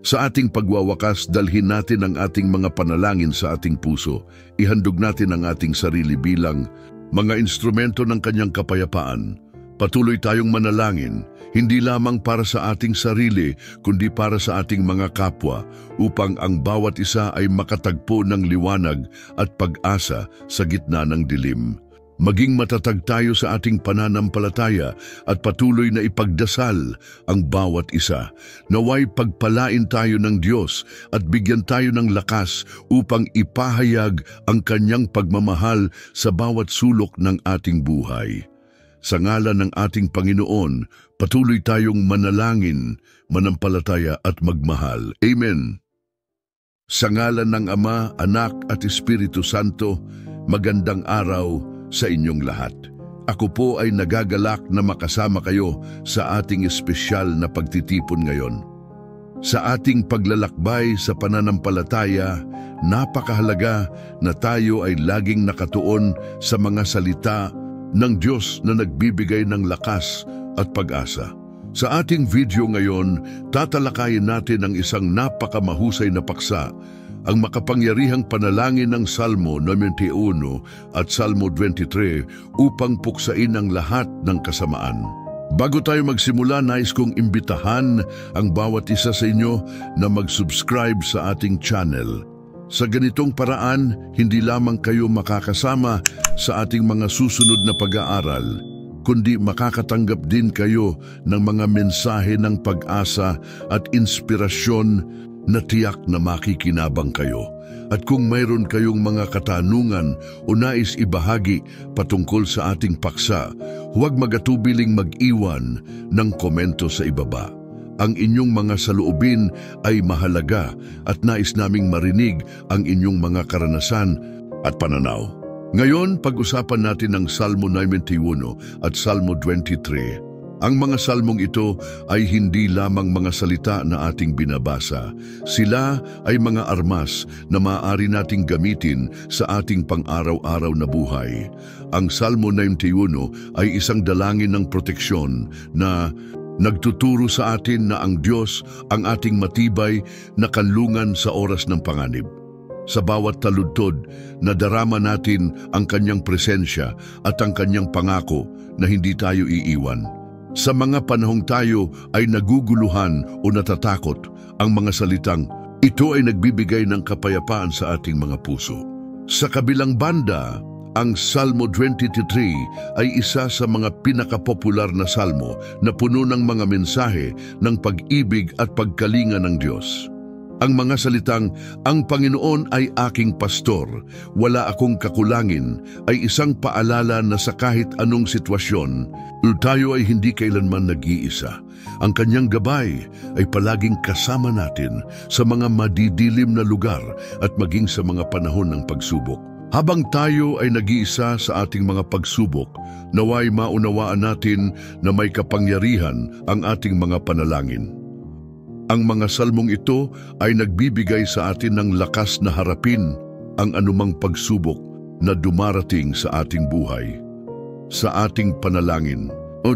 Sa ating pagwawakas, dalhin natin ang ating mga panalangin sa ating puso. Ihandog natin ang ating sarili bilang mga instrumento ng Kanyang kapayapaan. Patuloy tayong manalangin, hindi lamang para sa ating sarili, kundi para sa ating mga kapwa, upang ang bawat isa ay makatagpo ng liwanag at pag-asa sa gitna ng dilim. Maging matatag tayo sa ating pananampalataya at patuloy na ipagdasal ang bawat isa. Naway pagpalain tayo ng Diyos at bigyan tayo ng lakas upang ipahayag ang Kanyang pagmamahal sa bawat sulok ng ating buhay. Sa ngalan ng ating Panginoon, patuloy tayong manalangin, manampalataya at magmahal. Amen. Sa ngalan ng Ama, Anak at Espiritu Santo, magandang araw sa inyong lahat. Ako po ay nagagalak na makasama kayo sa ating espesyal na pagtitipon ngayon. Sa ating paglalakbay sa pananampalataya, napakahalaga na tayo ay laging nakatuon sa mga salita ng Diyos na nagbibigay ng lakas at pag-asa. Sa ating video ngayon, tatalakayin natin ang isang napakamahusay na paksa, ang makapangyarihang panalangin ng Salmo 91 at Salmo 23 upang puksain ang lahat ng kasamaan. Bago tayo magsimula, nais kong imbitahan ang bawat isa sa inyo na mag-subscribe sa ating channel. Sa ganitong paraan, hindi lamang kayo makakasama sa ating mga susunod na pag-aaral, kundi makakatanggap din kayo ng mga mensahe ng pag-asa at inspirasyon na tiyak na makikinabang kayo. At kung mayroon kayong mga katanungan o nais ibahagi patungkol sa ating paksa, huwag magatubiling mag-iwan ng komento sa ibaba. Ang inyong mga saloobin ay mahalaga at nais naming marinig ang inyong mga karanasan at pananaw. Ngayon, pag-usapan natin ang Salmo 91 at Salmo 23. Ang mga salmong ito ay hindi lamang mga salita na ating binabasa. Sila ay mga armas na maaari nating gamitin sa ating pang-araw-araw na buhay. Ang Salmo 91 ay isang dalangin ng proteksyon na nagtuturo sa atin na ang Diyos ang ating matibay na kanlungan sa oras ng panganib. Sa bawat taludtod, nadarama natin ang kanyang presensya at ang kanyang pangako na hindi tayo iiwan. Sa mga panahong tayo ay naguguluhan o natatakot, ang mga salitang ito ay nagbibigay ng kapayapaan sa ating mga puso. Sa kabilang banda, ang Salmo 23 ay isa sa mga pinakapopular na salmo na puno ng mga mensahe ng pag-ibig at pagkalinga ng Diyos. Ang mga salitang, "Ang Panginoon ay aking pastor, wala akong kakulangin," ay isang paalala na sa kahit anong sitwasyon, tayo ay hindi kailanman nag-iisa. Ang kanyang gabay ay palaging kasama natin sa mga madidilim na lugar at maging sa mga panahon ng pagsubok. Habang tayo ay nag-iisa sa ating mga pagsubok, naway maunawaan natin na may kapangyarihan ang ating mga panalangin. Ang mga salmong ito ay nagbibigay sa atin ng lakas na harapin ang anumang pagsubok na dumarating sa ating buhay. Sa ating panalangin,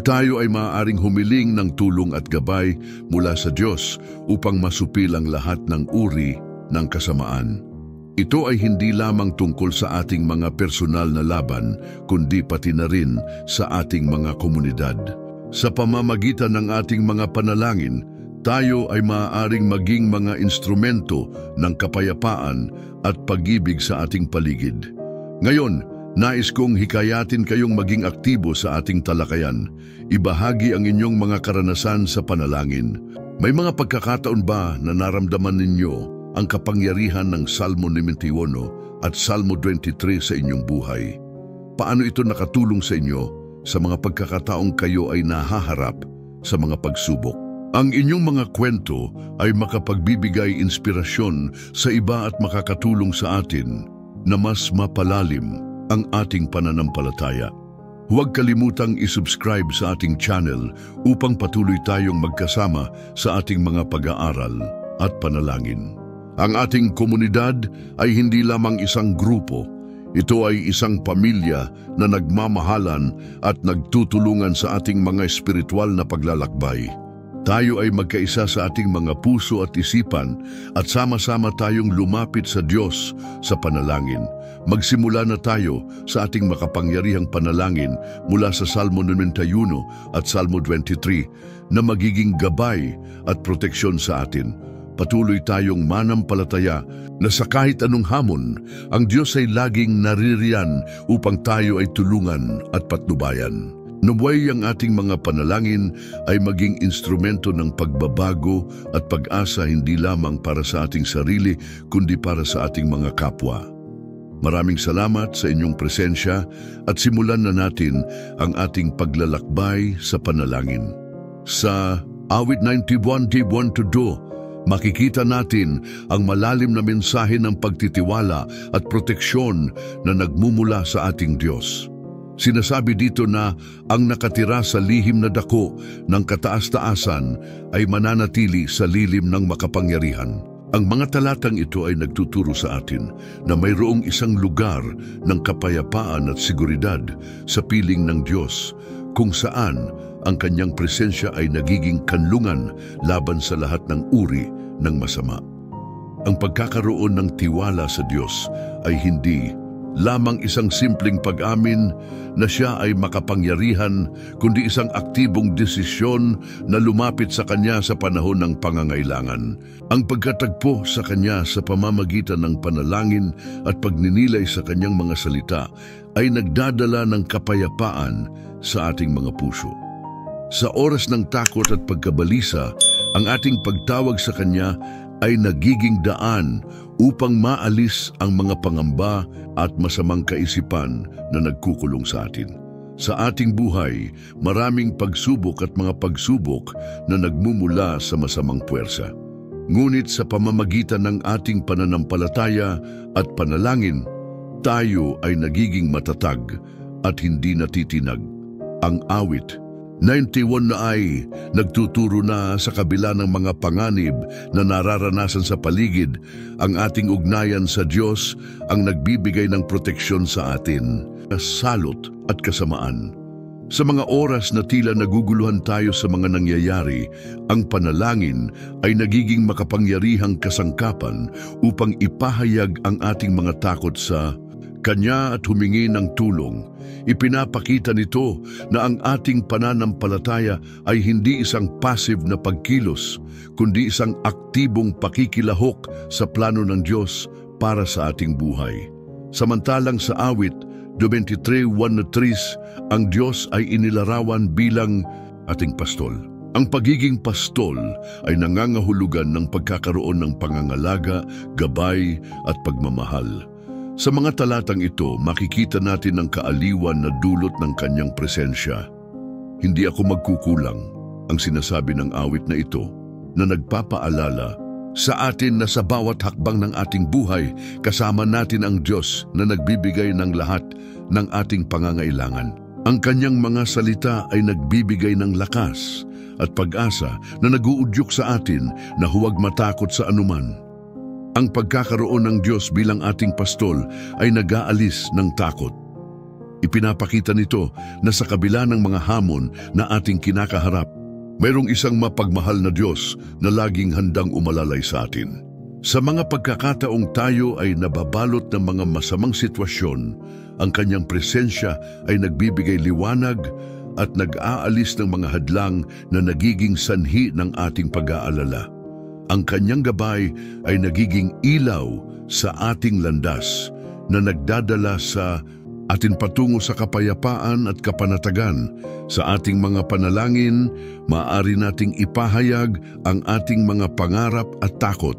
tayo ay maaaring humiling ng tulong at gabay mula sa Diyos upang masupil ang lahat ng uri ng kasamaan. Ito ay hindi lamang tungkol sa ating mga personal na laban, kundi pati na rin sa ating mga komunidad. Sa pamamagitan ng ating mga panalangin, tayo ay maaaring maging mga instrumento ng kapayapaan at pag-ibig sa ating paligid. Ngayon, nais kong hikayatin kayong maging aktibo sa ating talakayan. Ibahagi ang inyong mga karanasan sa panalangin. May mga pagkakataon ba na naramdaman ninyo ang kapangyarihan ng Salmo 91 at Salmo 23 sa inyong buhay? Paano ito nakatulong sa inyo sa mga pagkakataong kayo ay nahaharap sa mga pagsubok? Ang inyong mga kwento ay makapagbibigay inspirasyon sa iba at makakatulong sa atin na mas mapalalim ang ating pananampalataya. Huwag kalimutang isubscribe sa ating channel upang patuloy tayong magkasama sa ating mga pag-aaral at panalangin. Ang ating komunidad ay hindi lamang isang grupo. Ito ay isang pamilya na nagmamahalan at nagtutulungan sa ating mga espiritual na paglalakbay. Tayo ay magkaisa sa ating mga puso at isipan at sama-sama tayong lumapit sa Diyos sa panalangin. Magsimula na tayo sa ating makapangyarihang panalangin mula sa Salmo 91 at Salmo 23 na magiging gabay at proteksyon sa atin. Patuloy tayong manampalataya na sa kahit anong hamon, ang Diyos ay laging naririyan upang tayo ay tulungan at patnubayan. Naway ang ating mga panalangin ay maging instrumento ng pagbabago at pag-asa hindi lamang para sa ating sarili, kundi para sa ating mga kapwa. Maraming salamat sa inyong presensya at simulan na natin ang ating paglalakbay sa panalangin. Sa Awit 91, Day 1 to 2, makikita natin ang malalim na mensahe ng pagtitiwala at proteksyon na nagmumula sa ating Diyos. Sinasabi dito na ang nakatira sa lihim na dako ng kataas-taasan ay mananatili sa lilim ng makapangyarihan. Ang mga talatang ito ay nagtuturo sa atin na mayroong isang lugar ng kapayapaan at seguridad sa piling ng Diyos kung saan ang kanyang presensya ay nagiging kanlungan laban sa lahat ng uri ng masama. Ang pagkakaroon ng tiwala sa Diyos ay hindi lamang isang simpleng pag-amin na siya ay makapangyarihan, kundi isang aktibong desisyon na lumapit sa Kanya sa panahon ng pangangailangan. Ang pagkatagpo sa Kanya sa pamamagitan ng panalangin at pagninilay sa Kanyang mga salita ay nagdadala ng kapayapaan sa ating mga puso. Sa oras ng takot at pagkabalisa, ang ating pagtawag sa Kanya ay nagiging daan upang maalis ang mga pangamba at masamang kaisipan na nagkukulong sa atin. Sa ating buhay, maraming pagsubok at mga pagsubok na nagmumula sa masamang puwersa. Ngunit sa pamamagitan ng ating pananampalataya at panalangin, tayo ay nagiging matatag at hindi natitinag. Ang awit 91 na ay nagtuturo na sa kabila ng mga panganib na nararanasan sa paligid, ang ating ugnayan sa Diyos ang nagbibigay ng proteksyon sa atin, salot at kasamaan. Sa mga oras na tila naguguluhan tayo sa mga nangyayari, ang panalangin ay nagiging makapangyarihang kasangkapan upang ipahayag ang ating mga takot sa Kanya at humingi ng tulong. Ipinapakita nito na ang ating pananampalataya ay hindi isang passive na pagkilos, kundi isang aktibong pakikilahok sa plano ng Diyos para sa ating buhay. Samantalang sa awit 23:1-3, ang Diyos ay inilarawan bilang ating pastol. Ang pagiging pastol ay nangangahulugan ng pagkakaroon ng pangangalaga, gabay at pagmamahal. Sa mga talatang ito, makikita natin ang kaaliwan na dulot ng Kanyang presensya. Hindi ako magkukulang, ang sinasabi ng awit na ito, na nagpapaalala sa atin na sa bawat hakbang ng ating buhay, kasama natin ang Diyos na nagbibigay ng lahat ng ating pangangailangan. Ang Kanyang mga salita ay nagbibigay ng lakas at pag-asa na naguudyok sa atin na huwag matakot sa anuman. Ang pagkakaroon ng Diyos bilang ating pastol ay nag-aalis ng takot. Ipinapakita nito na sa kabila ng mga hamon na ating kinakaharap, mayroong isang mapagmahal na Diyos na laging handang umalalay sa atin. Sa mga pagkakataong tayo ay nababalot ng mga masamang sitwasyon, ang Kanyang presensya ay nagbibigay liwanag at nag-aalis ng mga hadlang na nagiging sanhi ng ating pag-aalala. Ang Kanyang gabay ay nagiging ilaw sa ating landas na nagdadala sa atin patungo sa kapayapaan at kapanatagan. Sa ating mga panalangin, maaari nating ipahayag ang ating mga pangarap at takot.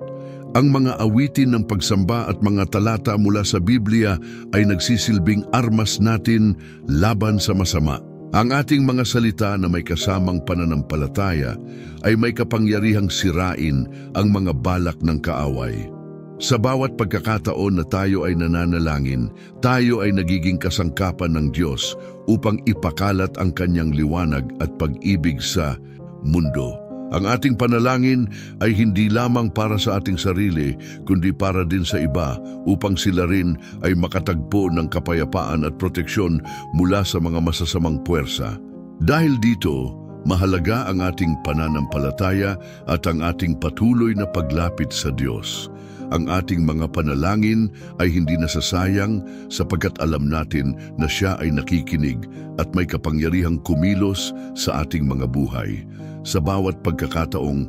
Ang mga awitin ng pagsamba at mga talata mula sa Biblia ay nagsisilbing armas natin laban sa masama. Ang ating mga salita na may kasamang pananampalataya ay may kapangyarihang sirain ang mga balak ng kaaway. Sa bawat pagkakataon na tayo ay nananalangin, tayo ay nagiging kasangkapan ng Diyos upang ipakalat ang Kanyang liwanag at pag-ibig sa mundo. Ang ating panalangin ay hindi lamang para sa ating sarili, kundi para din sa iba upang sila rin ay makatagpo ng kapayapaan at proteksyon mula sa mga masasamang puwersa. Dahil dito, mahalaga ang ating pananampalataya at ang ating patuloy na paglapit sa Diyos. Ang ating mga panalangin ay hindi nasasayang sapagkat alam natin na Siya ay nakikinig at may kapangyarihang kumilos sa ating mga buhay. Sa bawat pagkakataong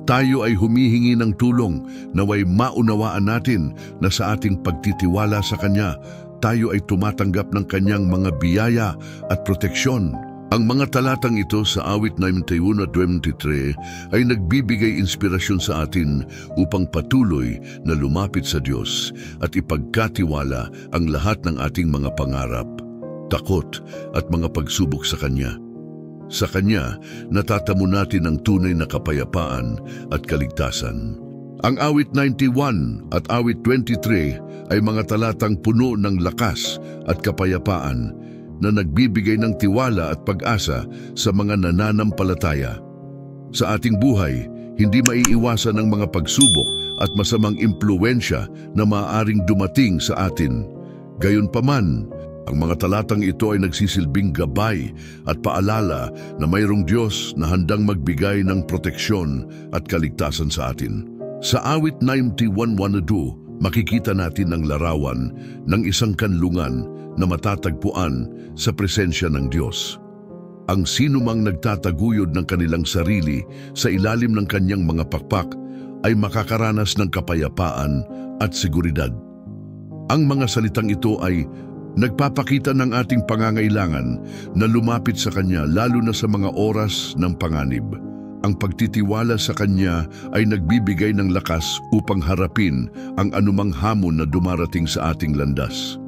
tayo ay humihingi ng tulong, naway maunawaan natin na sa ating pagtitiwala sa Kanya, tayo ay tumatanggap ng Kanyang mga biyaya at proteksyon. Ang mga talatang ito sa awit 91 at 23 ay nagbibigay inspirasyon sa atin upang patuloy na lumapit sa Diyos at ipagkatiwala ang lahat ng ating mga pangarap, takot at mga pagsubok sa Kanya. Sa Kanya, natatamo natin ang tunay na kapayapaan at kaligtasan. Ang awit 91 at awit 23 ay mga talatang puno ng lakas at kapayapaan na nagbibigay ng tiwala at pag-asa sa mga nananampalataya. Sa ating buhay, hindi maiiwasan ang mga pagsubok at masamang impluwensya na maaaring dumating sa atin. Gayunpaman, ang mga talatang ito ay nagsisilbing gabay at paalala na mayroong Diyos na handang magbigay ng proteksyon at kaligtasan sa atin. Sa awit 91:1-2, makikita natin ang larawan ng isang kanlungan na matatagpuan sa presensya ng Diyos. Ang sinumang nagtataguyod ng kanilang sarili sa ilalim ng kanyang mga pakpak ay makakaranas ng kapayapaan at seguridad. Ang mga salitang ito ay nagpapakita ng ating pangangailangan na lumapit sa Kanya lalo na sa mga oras ng panganib. Ang pagtitiwala sa Kanya ay nagbibigay ng lakas upang harapin ang anumang hamon na dumarating sa ating landas.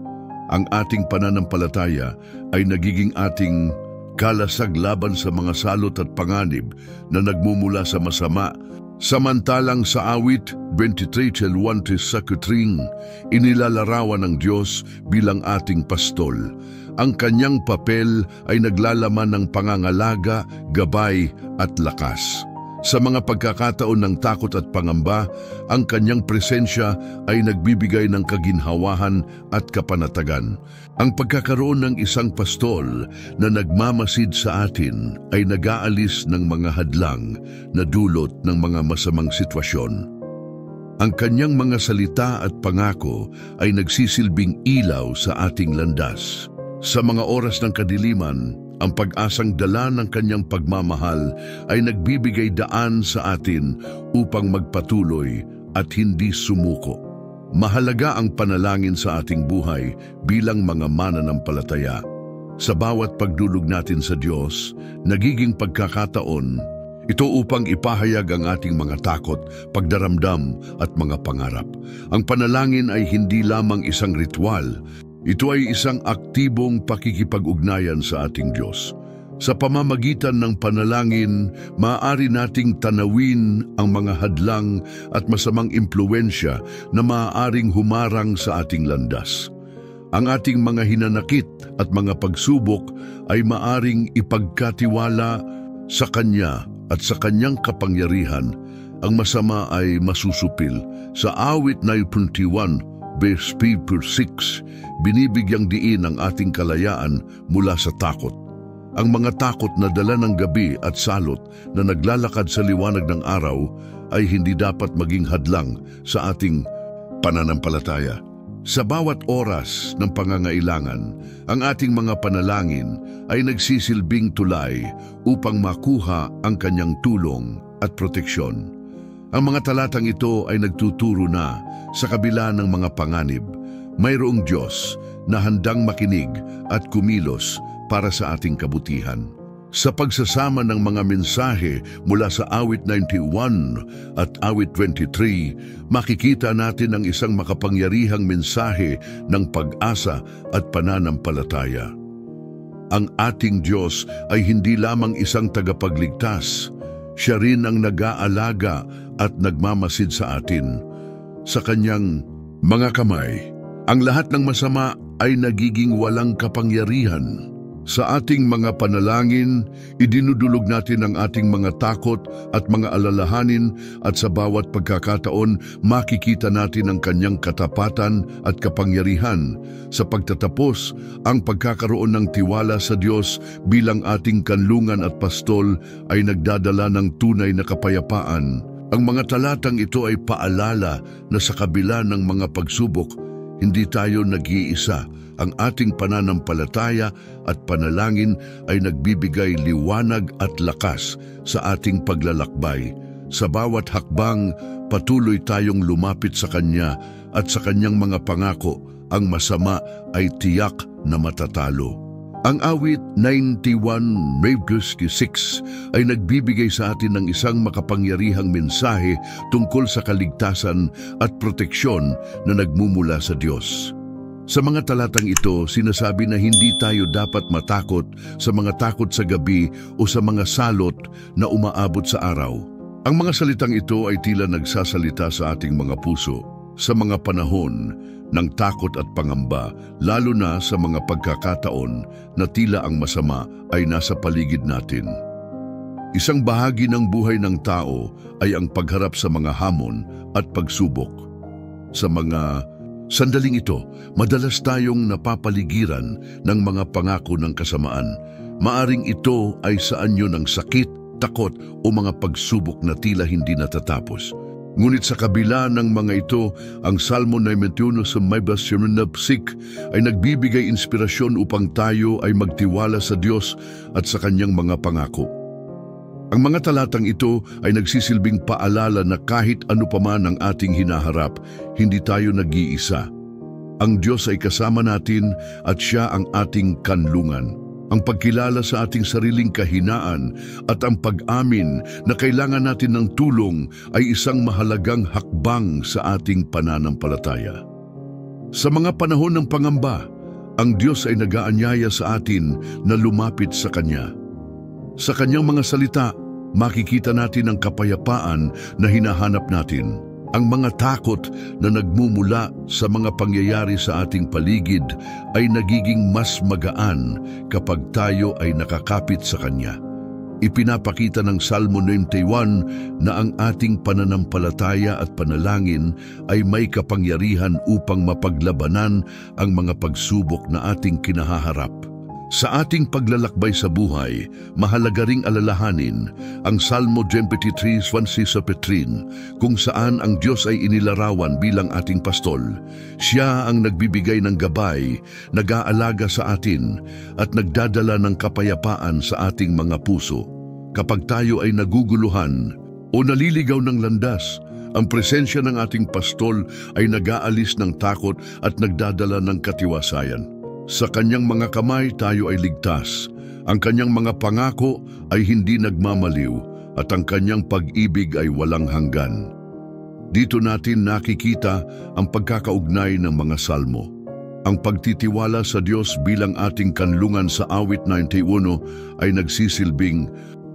Ang ating pananampalataya ay nagiging ating kalasag laban sa mga salot at panganib na nagmumula sa masama. Samantalang sa awit 23:1 sa Kutring, inilalarawan ng Diyos bilang ating pastol. Ang kanyang papel ay naglalaman ng pangangalaga, gabay at lakas. Sa mga pagkakataon ng takot at pangamba, ang kanyang presensya ay nagbibigay ng kaginhawahan at kapanatagan. Ang pagkakaroon ng isang pastol na nagmamasid sa atin ay nag-aalis ng mga hadlang na dulot ng mga masamang sitwasyon. Ang kanyang mga salita at pangako ay nagsisilbing ilaw sa ating landas. Sa mga oras ng kadiliman, ang pag-asang dala ng kanyang pagmamahal ay nagbibigay daan sa atin upang magpatuloy at hindi sumuko. Mahalaga ang panalangin sa ating buhay bilang mga mananampalataya. Sa bawat pagdulog natin sa Diyos, nagiging pagkakataon ito upang ipahayag ang ating mga takot, pagdaramdam at mga pangarap. Ang panalangin ay hindi lamang isang ritual. Ito ay isang aktibong pakikipag-ugnayan sa ating Diyos. Sa pamamagitan ng panalangin, maaari nating tanawin ang mga hadlang at masamang impluensya na maaaring humarang sa ating landas. Ang ating mga hinanakit at mga pagsubok ay maaring ipagkatiwala sa Kanya at sa Kanyang kapangyarihan. Ang masama ay masusupil. Sa awit 9:21, verse 6, binibigyang diin ang ating kalayaan mula sa takot. Ang mga takot na dala ng gabi at salot na naglalakad sa liwanag ng araw ay hindi dapat maging hadlang sa ating pananampalataya. Sa bawat oras ng pangangailangan, ang ating mga panalangin ay nagsisilbing tulay upang makuha ang Kanyang tulong at proteksyon. Ang mga talatang ito ay nagtuturo na sa kabila ng mga panganib, mayroong Diyos na handang makinig at kumilos para sa ating kabutihan. Sa pagsasama ng mga mensahe mula sa awit 91 at awit 23, makikita natin ang isang makapangyarihang mensahe ng pag-asa at pananampalataya. Ang ating Diyos ay hindi lamang isang tagapagligtas, Siya rin ang nag-aalaga at nagmamasid sa atin. Sa Kanyang mga kamay, ang lahat ng masama ay nagiging walang kapangyarihan. Sa ating mga panalangin, idinudulog natin ang ating mga takot at mga alalahanin at sa bawat pagkakataon makikita natin ang Kanyang katapatan at kapangyarihan. Sa pagtatapos, ang pagkakaroon ng tiwala sa Diyos bilang ating kanlungan at pastol ay nagdadala ng tunay na kapayapaan. Ang mga talatang ito ay paalala na sa kabila ng mga pagsubok, hindi tayo nag-iisa. Ang ating pananampalataya at panalangin ay nagbibigay liwanag at lakas sa ating paglalakbay. Sa bawat hakbang, patuloy tayong lumapit sa Kanya at sa Kanyang mga pangako, ang masama ay tiyak na matatalo. Ang awit 91:6 ay nagbibigay sa atin ng isang makapangyarihang mensahe tungkol sa kaligtasan at proteksyon na nagmumula sa Diyos. Sa mga talatang ito, sinasabi na hindi tayo dapat matakot sa mga takot sa gabi o sa mga salot na umaabot sa araw. Ang mga salitang ito ay tila nagsasalita sa ating mga puso sa mga panahon ng takot at pangamba, lalo na sa mga pagkakataon na tila ang masama ay nasa paligid natin. Isang bahagi ng buhay ng tao ay ang pagharap sa mga hamon at pagsubok. Sa mga sandaling ito, madalas tayong napapaligiran ng mga pangako ng kasamaan. Maaring ito ay sa anyo ng sakit, takot o mga pagsubok na tila hindi natatapos. Ngunit sa kabila ng mga ito, ang Salmo 91 sa may Basirnapsik ay nagbibigay inspirasyon upang tayo ay magtiwala sa Diyos at sa kanyang mga pangako. Ang mga talatang ito ay nagsisilbing paalala na kahit ano paman ang ating hinaharap, hindi tayo nag-iisa. Ang Diyos ay kasama natin at Siya ang ating kanlungan. Ang pagkilala sa ating sariling kahinaan at ang pag-amin na kailangan natin ng tulong ay isang mahalagang hakbang sa ating pananampalataya. Sa mga panahon ng pangamba, ang Diyos ay nag-aanyaya sa atin na lumapit sa Kanya. Sa Kanyang mga salita, makikita natin ang kapayapaan na hinahanap natin. Ang mga takot na nagmumula sa mga pangyayari sa ating paligid ay nagiging mas magaan kapag tayo ay nakakapit sa Kanya. Ipinapakita ng Salmo 91 na ang ating pananampalataya at panalangin ay may kapangyarihan upang mapaglabanan ang mga pagsubok na ating kinahaharap. Sa ating paglalakbay sa buhay, mahalaga ring alalahanin ang Salmo 23:1-3 kung saan ang Diyos ay inilarawan bilang ating pastol. Siya ang nagbibigay ng gabay, nag-aalaga sa atin at nagdadala ng kapayapaan sa ating mga puso. Kapag tayo ay naguguluhan o naliligaw ng landas, ang presensya ng ating pastol ay nag-aalis ng takot at nagdadala ng katiwasayan. Sa Kanyang mga kamay tayo ay ligtas. Ang Kanyang mga pangako ay hindi nagmamaliw at ang Kanyang pag-ibig ay walang hanggan. Dito natin nakikita ang pagkakaugnay ng mga salmo. Ang pagtitiwala sa Diyos bilang ating kanlungan sa awit 91 ay nagsisilbing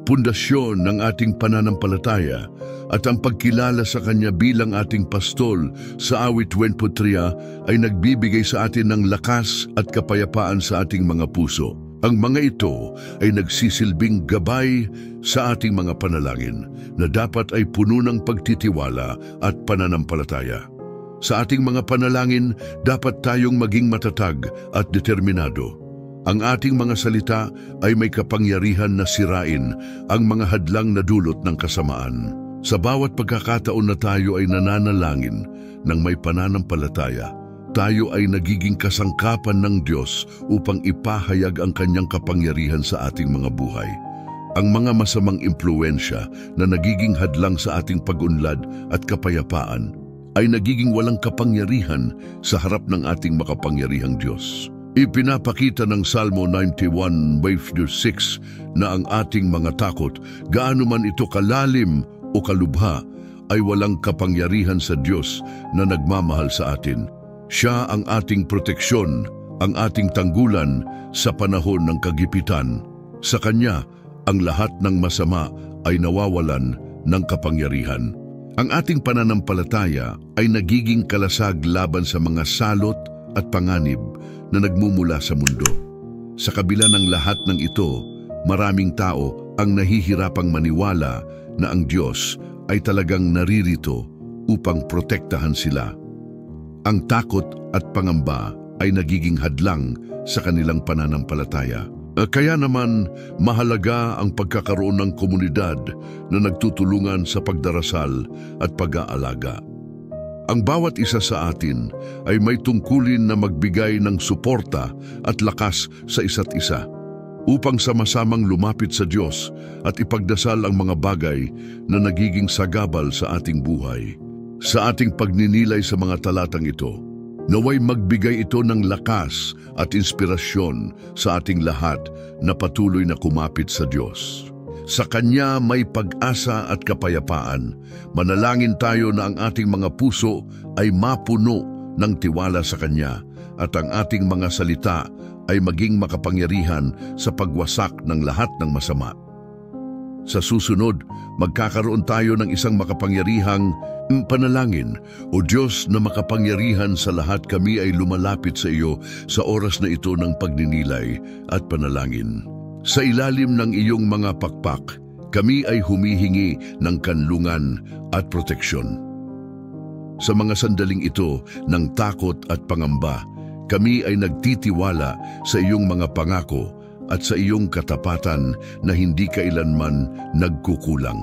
pundasyon ng ating pananampalataya at ang pagkilala sa Kanya bilang ating pastol sa awit 23 ay nagbibigay sa atin ng lakas at kapayapaan sa ating mga puso. Ang mga ito ay nagsisilbing gabay sa ating mga panalangin na dapat ay puno ng pagtitiwala at pananampalataya. Sa ating mga panalangin, dapat tayong maging matatag at determinado. Ang ating mga salita ay may kapangyarihan na sirain ang mga hadlang na dulot ng kasamaan. Sa bawat pagkakataon na tayo ay nananalangin ng may pananampalataya, tayo ay nagiging kasangkapan ng Diyos upang ipahayag ang Kanyang kapangyarihan sa ating mga buhay. Ang mga masamang impluwensya na nagiging hadlang sa ating pag-unlad at kapayapaan ay nagiging walang kapangyarihan sa harap ng ating makapangyarihang Diyos. Ipinapakita ng Salmo 91:6 na ang ating mga takot, gaano man ito kalalim o kalubha, ay walang kapangyarihan sa Diyos na nagmamahal sa atin. Siya ang ating proteksyon, ang ating tanggulan sa panahon ng kagipitan. Sa Kanya, ang lahat ng masama ay nawawalan ng kapangyarihan. Ang ating pananampalataya ay nagiging kalasag laban sa mga salot at panganib na nagmumula sa mundo. Sa kabila ng lahat ng ito, maraming tao ang nahihirapang maniwala na ang Diyos ay talagang naririto upang protektahan sila. Ang takot at pangamba ay nagiging hadlang sa kanilang pananampalataya. Kaya naman, mahalaga ang pagkakaroon ng komunidad na nagtutulungan sa pagdarasal at pag-aalaga. Ang bawat isa sa atin ay may tungkulin na magbigay ng suporta at lakas sa isa't isa upang sama-samang lumapit sa Diyos at ipagdasal ang mga bagay na nagiging sagabal sa ating buhay. Sa ating pagninilay sa mga talatang ito, naway magbigay ito ng lakas at inspirasyon sa ating lahat na patuloy na kumapit sa Diyos. Sa Kanya may pag-asa at kapayapaan. Manalangin tayo na ang ating mga puso ay mapuno ng tiwala sa Kanya at ang ating mga salita ay maging makapangyarihan sa pagwasak ng lahat ng masama. Sa susunod, magkakaroon tayo ng isang makapangyarihang panalangin. O Diyos na makapangyarihan sa lahat, kami ay lumalapit sa iyo sa oras na ito ng pagninilay at panalangin. Sa ilalim ng iyong mga pakpak, kami ay humihingi ng kanlungan at proteksyon. Sa mga sandaling ito ng takot at pangamba, kami ay nagtitiwala sa iyong mga pangako at sa iyong katapatan na hindi kailanman nagkukulang.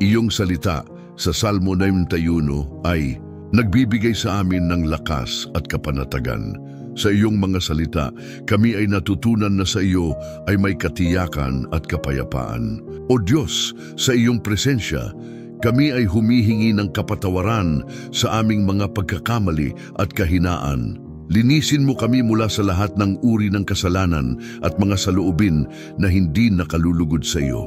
Iyong salita sa Salmo 91 ay nagbibigay sa amin ng lakas at kapanatagan. Sa iyong mga salita, kami ay natutunan na sa iyo ay may katiyakan at kapayapaan. O Diyos, sa iyong presensya, kami ay humihingi ng kapatawaran sa aming mga pagkakamali at kahinaan. Linisin mo kami mula sa lahat ng uri ng kasalanan at mga saloobin na hindi nakalulugod sa iyo.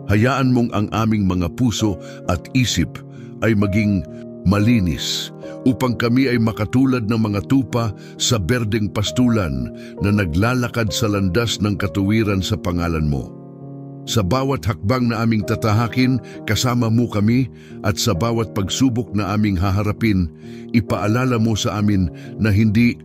Hayaan mong ang aming mga puso at isip ay maging malinis upang kami ay makatulad ng mga tupa sa berdeng pastulan na naglalakad sa landas ng katuwiran sa pangalan mo. Sa bawat hakbang na aming tatahakin, kasama mo kami, at sa bawat pagsubok na aming haharapin, ipaalala mo sa amin na hindi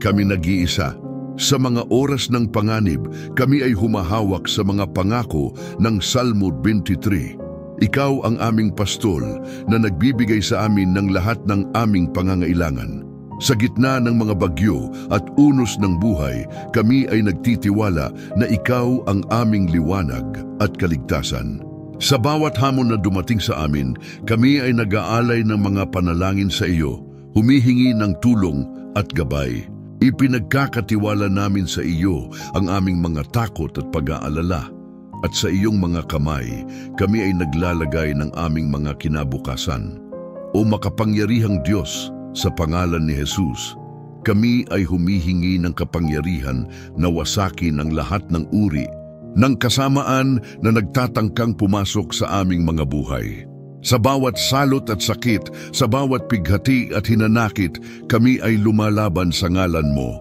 kami nag-iisa. Sa mga oras ng panganib, kami ay humahawak sa mga pangako ng Salmo 23. Ikaw ang aming pastol na nagbibigay sa amin ng lahat ng aming pangangailangan. Sa gitna ng mga bagyo at unos ng buhay, kami ay nagtitiwala na ikaw ang aming liwanag at kaligtasan. Sa bawat hamon na dumating sa amin, kami ay nag-aalay ng mga panalangin sa iyo, humihingi ng tulong at gabay. Ipinagkakatiwala namin sa iyo ang aming mga takot at pag-aalala. At sa iyong mga kamay, kami ay naglalagay ng aming mga kinabukasan. O makapangyarihang Diyos, sa pangalan ni Jesus, kami ay humihingi ng kapangyarihan na wasakin ang lahat ng uri ng kasamaan na nagtatangkang pumasok sa aming mga buhay. Sa bawat salot at sakit, sa bawat pighati at hinanakit, kami ay lumalaban sa ngalan mo.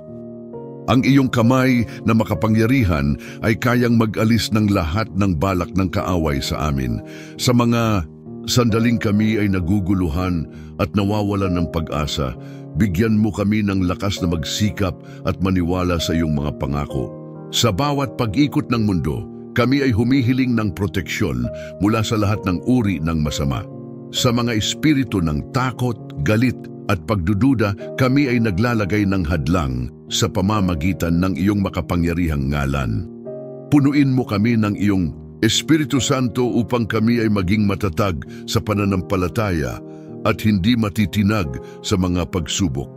Ang iyong kamay na makapangyarihan ay kayang mag-alis ng lahat ng balak ng kaaway sa amin. Sa mga sandaling kami ay naguguluhan at nawawalan ng pag-asa, bigyan mo kami ng lakas na magsikap at maniwala sa iyong mga pangako. Sa bawat pag-ikot ng mundo, kami ay humihiling ng proteksyon mula sa lahat ng uri ng masama. Sa mga espiritu ng takot, galit at pagdududa, kami ay naglalagay ng hadlang sa pamamagitan ng iyong makapangyarihang ngalan. Punuin mo kami ng iyong Espiritu Santo upang kami ay maging matatag sa pananampalataya at hindi matitinag sa mga pagsubok.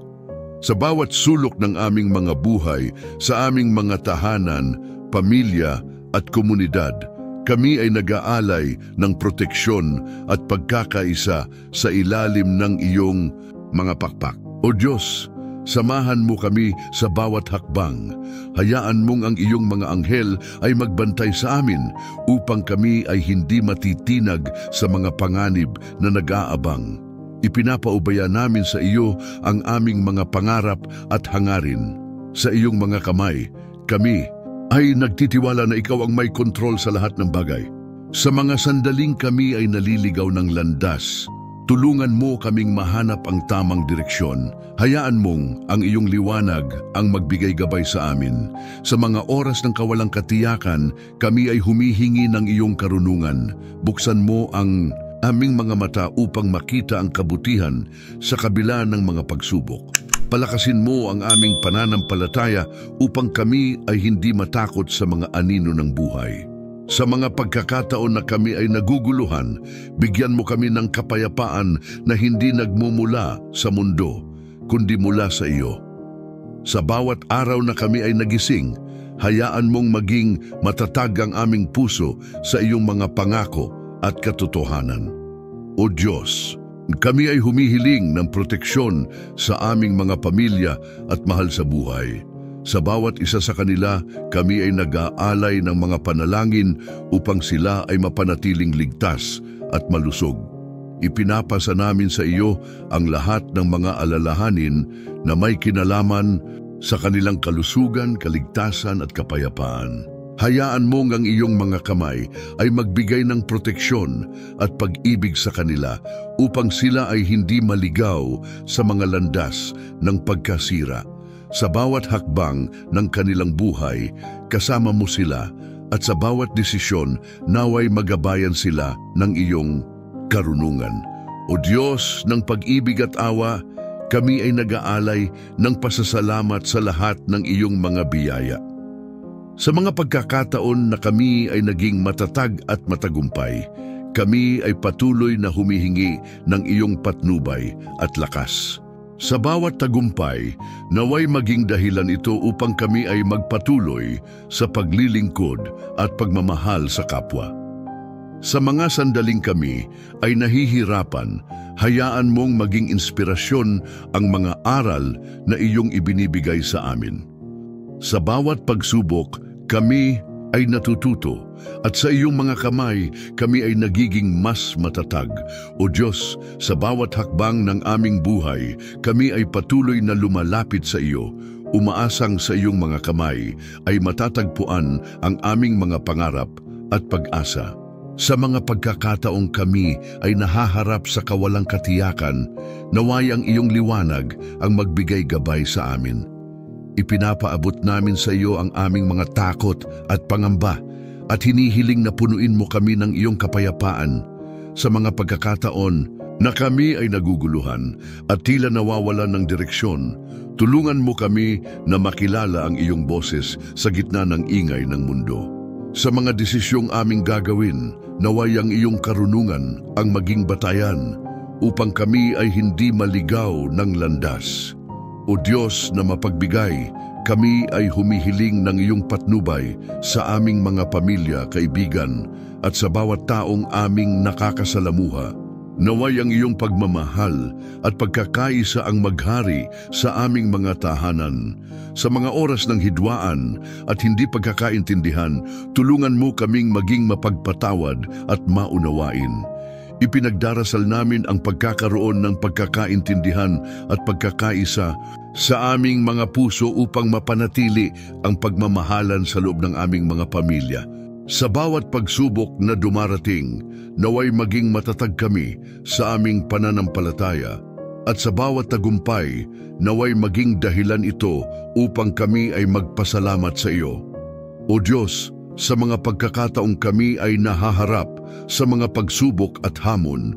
Sa bawat sulok ng aming mga buhay, sa aming mga tahanan, pamilya at komunidad, kami ay nag-aalay ng proteksyon at pagkakaisa sa ilalim ng iyong mga pakpak. O Diyos, samahan mo kami sa bawat hakbang. Hayaan mong ang iyong mga anghel ay magbantay sa amin upang kami ay hindi matitinag sa mga panganib na nag-aabang. Ipinapaubaya namin sa iyo ang aming mga pangarap at hangarin. Sa iyong mga kamay, kami ay nagtitiwala na ikaw ang may kontrol sa lahat ng bagay. Sa mga sandaling kami ay naliligaw ng landas, tulungan mo kaming mahanap ang tamang direksyon. Hayaan mong ang iyong liwanag ang magbigay gabay sa amin. Sa mga oras ng kawalang katiyakan, kami ay humihingi ng iyong karunungan. Buksan mo ang aming mga mata upang makita ang kabutihan sa kabila ng mga pagsubok. Palakasin mo ang aming pananampalataya upang kami ay hindi matakot sa mga anino ng buhay. Sa mga pagkakataon na kami ay naguguluhan, bigyan mo kami ng kapayapaan na hindi nagmumula sa mundo, kundi mula sa iyo. Sa bawat araw na kami ay nagising, hayaan mong maging matatag ang aming puso sa iyong mga pangako at katotohanan. O Diyos, kami ay humihiling ng proteksyon sa aming mga pamilya at mahal sa buhay. Sa bawat isa sa kanila, kami ay nag-aalay ng mga panalangin upang sila ay mapanatiling ligtas at malusog. Ipinapasa namin sa iyo ang lahat ng mga alalahanin na may kinalaman sa kanilang kalusugan, kaligtasan at kapayapaan. Hayaan mong ang iyong mga kamay ay magbigay ng proteksyon at pag-ibig sa kanila upang sila ay hindi maligaw sa mga landas ng pagkasira. Sa bawat hakbang ng kanilang buhay, kasama mo sila at sa bawat desisyon, naway magabayan sila ng iyong karunungan. O Diyos ng pag-ibig at awa, kami ay nag-aalay ng pasasalamat sa lahat ng iyong mga biyaya. Sa mga pagkakataon na kami ay naging matatag at matagumpay, kami ay patuloy na humihingi ng iyong patnubay at lakas. Sa bawat tagumpay, naway maging dahilan ito upang kami ay magpatuloy sa paglilingkod at pagmamahal sa kapwa. Sa mga sandaling kami ay nahihirapan, hayaan mong maging inspirasyon ang mga aral na iyong ibinibigay sa amin. Sa bawat pagsubok, kami ay natututo at sa iyong mga kamay kami ay nagiging mas matatag. O Diyos, sa bawat hakbang ng aming buhay, kami ay patuloy na lumalapit sa iyo. Umaasang sa iyong mga kamay ay matatagpuan ang aming mga pangarap at pag-asa. Sa mga pagkakataong kami ay nahaharap sa kawalang katiyakan, naway ang iyong liwanag ang magbigay gabay sa amin. Ipinapaabot namin sa iyo ang aming mga takot at pangamba at hinihiling na punuin mo kami ng iyong kapayapaan. Sa mga pagkakataon na kami ay naguguluhan at tila nawawalan ng direksyon, tulungan mo kami na makilala ang iyong boses sa gitna ng ingay ng mundo. Sa mga desisyong aming gagawin, naway ang iyong karunungan ang maging batayan upang kami ay hindi maligaw ng landas. O Diyos na mapagbigay, kami ay humihiling ng iyong patnubay sa aming mga pamilya, kaibigan at sa bawat taong aming nakakasalamuha. Naway ang iyong pagmamahal at pagkakaisa ang maghari sa aming mga tahanan. Sa mga oras ng hidwaan at hindi pagkakaintindihan, tulungan mo kaming maging mapagpatawad at maunawain. Ipinagdarasal namin ang pagkakaroon ng pagkakaintindihan at pagkakaisa sa aming mga puso upang mapanatili ang pagmamahalan sa loob ng aming mga pamilya. Sa bawat pagsubok na dumarating, naway maging matatag kami sa aming pananampalataya at sa bawat tagumpay, naway maging dahilan ito upang kami ay magpasalamat sa iyo. O Diyos, sa mga pagkakataong kami ay nahaharap sa mga pagsubok at hamon,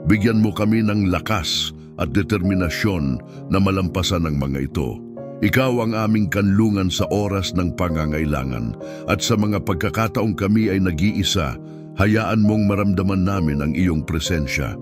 bigyan mo kami ng lakas at determinasyon na malampasan ang mga ito. Ikaw ang aming kanlungan sa oras ng pangangailangan at sa mga pagkakataong kami ay nag-iisa, hayaan mong maramdaman namin ang iyong presensya.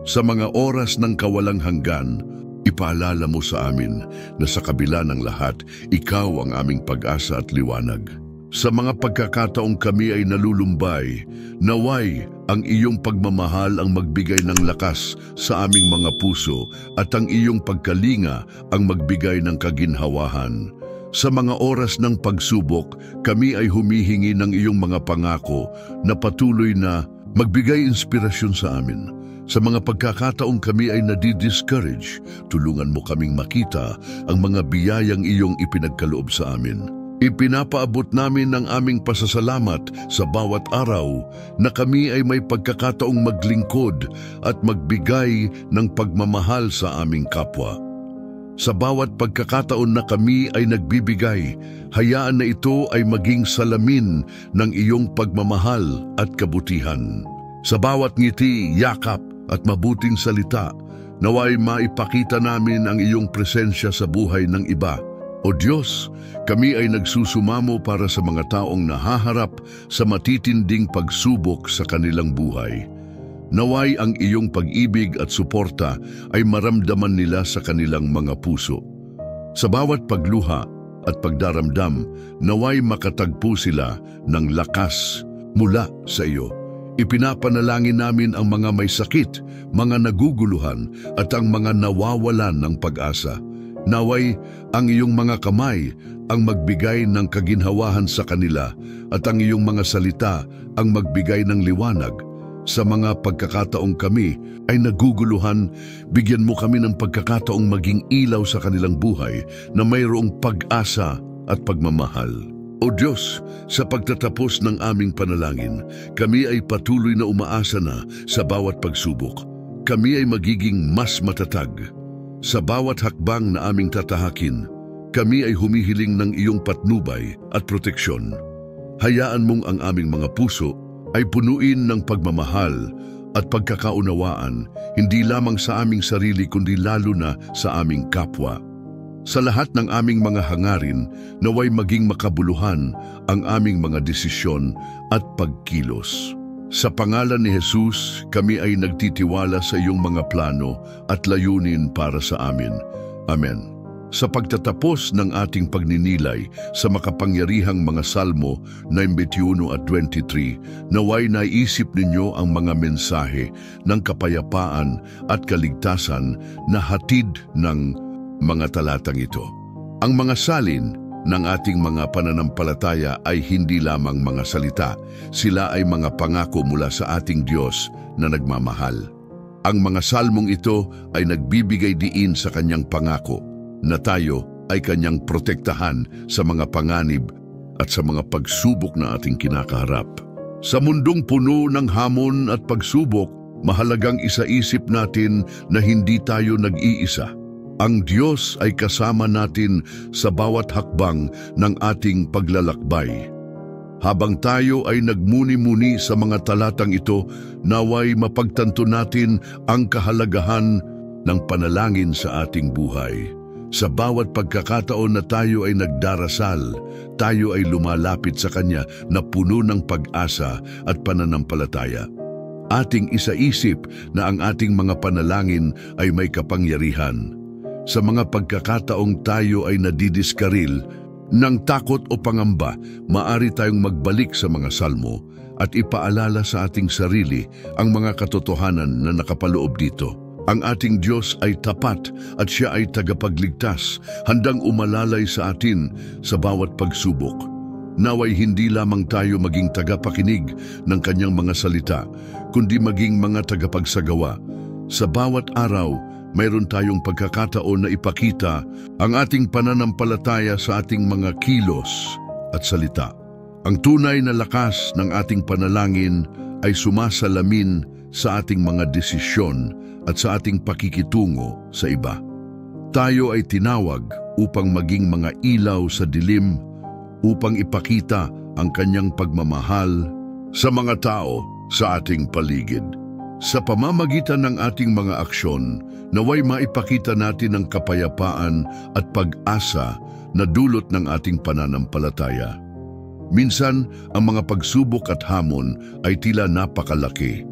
Sa mga oras ng kawalang hanggan, ipaalala mo sa amin na sa kabila ng lahat, ikaw ang aming pag-asa at liwanag. Sa mga pagkakataong kami ay nalulumbay, naway ang iyong pagmamahal ang magbigay ng lakas sa aming mga puso at ang iyong pagkalinga ang magbigay ng kaginhawahan. Sa mga oras ng pagsubok, kami ay humihingi ng iyong mga pangako na patuloy na magbigay inspirasyon sa amin. Sa mga pagkakataong kami ay nadi-discourage, tulungan mo kaming makita ang mga biyayang iyong ipinagkaloob sa amin. Ipinapaabot namin ang aming pasasalamat sa bawat araw na kami ay may pagkakataong maglingkod at magbigay ng pagmamahal sa aming kapwa. Sa bawat pagkakataon na kami ay nagbibigay, hayaan na ito ay maging salamin ng iyong pagmamahal at kabutihan. Sa bawat ngiti, yakap at mabuting salita, naway maipakita namin ang iyong presensya sa buhay ng iba. O Diyos, kami ay nagsusumamo para sa mga taong nahaharap sa matitinding pagsubok sa kanilang buhay. Naway ang iyong pag-ibig at suporta ay maramdaman nila sa kanilang mga puso. Sa bawat pagluha at pagdaramdam, naway makatagpo sila ng lakas mula sa iyo. Ipinapanalangin namin ang mga may sakit, mga naguguluhan at ang mga nawawalan ng pag-asa. Naway ang iyong mga kamay ang magbigay ng kaginhawahan sa kanila at ang iyong mga salita ang magbigay ng liwanag. Sa mga pagkakataong kami ay naguguluhan, bigyan mo kami ng pagkakataong maging ilaw sa kanilang buhay na mayroong pag-asa at pagmamahal. O Diyos, sa pagtatapos ng aming panalangin, kami ay patuloy na umaasa na sa bawat pagsubok. Kami ay magiging mas matatag. Sa bawat hakbang na aming tatahakin, kami ay humihiling ng iyong patnubay at proteksyon. Hayaan mong ang aming mga puso ay punuin ng pagmamahal at pagkakaunawaan, hindi lamang sa aming sarili kundi lalo na sa aming kapwa. Sa lahat ng aming mga hangarin, naway maging makabuluhan ang aming mga desisyon at pagkilos. Sa pangalan ni Jesus, kami ay nagtitiwala sa iyong mga plano at layunin para sa amin. Amen. Sa pagtatapos ng ating pagninilay sa makapangyarihang mga Salmo 91 at 23, naway naisip ninyo ang mga mensahe ng kapayapaan at kaligtasan na hatid ng mga talatang ito. Ang mga salin ng ating mga pananampalataya ay hindi lamang mga salita. Sila ay mga pangako mula sa ating Diyos na nagmamahal. Ang mga salmong ito ay nagbibigay diin sa kanyang pangako na tayo ay kanyang protektahan sa mga panganib at sa mga pagsubok na ating kinakaharap. Sa mundong puno ng hamon at pagsubok, mahalagang isaisip natin na hindi tayo nag-iisa. Ang Diyos ay kasama natin sa bawat hakbang ng ating paglalakbay. Habang tayo ay nagmuni-muni sa mga talatang ito, naway mapagtanto natin ang kahalagahan ng panalangin sa ating buhay. Sa bawat pagkakataon na tayo ay nagdarasal, tayo ay lumalapit sa Kanya na puno ng pag-asa at pananampalataya. Ating isaisip na ang ating mga panalangin ay may kapangyarihan. Sa mga pagkakataong tayo ay nadidiskaril ng takot o pangamba, maaari tayong magbalik sa mga salmo at ipaalala sa ating sarili ang mga katotohanan na nakapaloob dito. Ang ating Diyos ay tapat at Siya ay tagapagligtas, handang umalalay sa atin sa bawat pagsubok. Naway hindi lamang tayo maging tagapakinig ng Kanyang mga salita, kundi maging mga tagapagsagawa. Sa bawat araw, mayroon tayong pagkakataon na ipakita ang ating pananampalataya sa ating mga kilos at salita. Ang tunay na lakas ng ating panalangin ay sumasalamin sa ating mga desisyon at sa ating pakikitungo sa iba. Tayo ay tinawag upang maging mga ilaw sa dilim, upang ipakita ang Kanyang pagmamahal sa mga tao sa ating paligid. Sa pamamagitan ng ating mga aksyon, naway maipakita natin ang kapayapaan at pag-asa na dulot ng ating pananampalataya. Minsan, ang mga pagsubok at hamon ay tila napakalaki.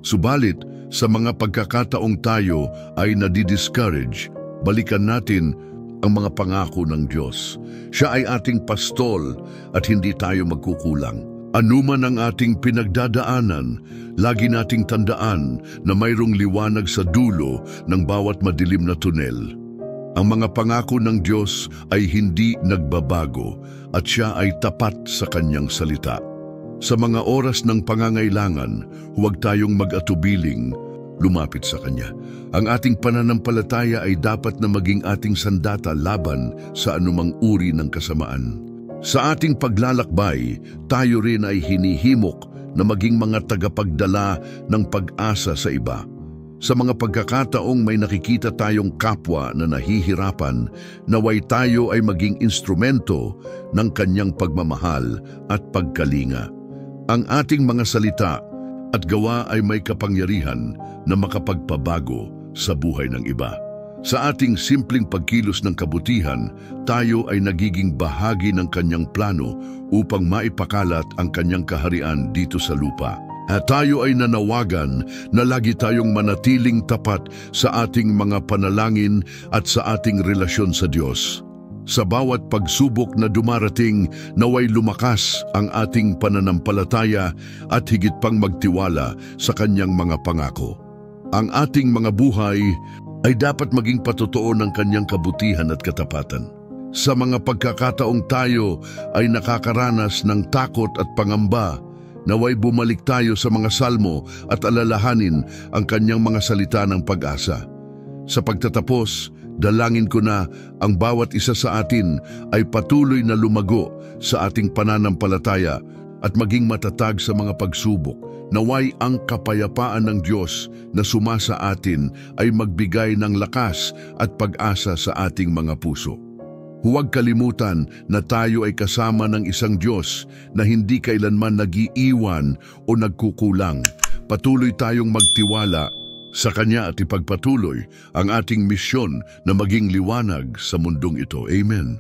Subalit, sa mga pagkakataong tayo ay nadidiscourage, balikan natin ang mga pangako ng Diyos. Siya ay ating pastol at hindi tayo magkukulang. Anuman ang ating pinagdadaanan, lagi nating tandaan na mayroong liwanag sa dulo ng bawat madilim na tunel. Ang mga pangako ng Diyos ay hindi nagbabago at Siya ay tapat sa Kanyang salita. Sa mga oras ng pangangailangan, huwag tayong mag-atubiling, lumapit sa Kanya. Ang ating pananampalataya ay dapat na maging ating sandata laban sa anumang uri ng kasamaan. Sa ating paglalakbay, tayo rin ay hinihimok na maging mga tagapagdala ng pag-asa sa iba. Sa mga pagkakataong may nakikita tayong kapwa na nahihirapan, naway tayo ay maging instrumento ng Kanyang pagmamahal at pagkalinga. Ang ating mga salita at gawa ay may kapangyarihan na makapagpabago sa buhay ng iba. Sa ating simpleng pagkilos ng kabutihan, tayo ay nagiging bahagi ng Kanyang plano upang maipakalat ang Kanyang kaharian dito sa lupa. At tayo ay nanawagan na lagi tayong manatiling tapat sa ating mga panalangin at sa ating relasyon sa Diyos. Sa bawat pagsubok na dumarating, naway lumakas ang ating pananampalataya at higit pang magtiwala sa Kanyang mga pangako. Ang ating mga buhay ay dapat maging patotoo ng Kanyang kabutihan at katapatan. Sa mga pagkakataong tayo ay nakakaranas ng takot at pangamba, naway bumalik tayo sa mga salmo at alalahanin ang Kanyang mga salita ng pag-asa. Sa pagtatapos, dalangin ko na ang bawat isa sa atin ay patuloy na lumago sa ating pananampalataya at maging matatag sa mga pagsubok. Naway ang kapayapaan ng Diyos na sumasa atin ay magbigay ng lakas at pag-asa sa ating mga puso. Huwag kalimutan na tayo ay kasama ng isang Diyos na hindi kailanman nag-iiwan o nagkukulang. Patuloy tayong magtiwala sa Kanya at ipagpatuloy ang ating misyon na maging liwanag sa mundong ito. Amen.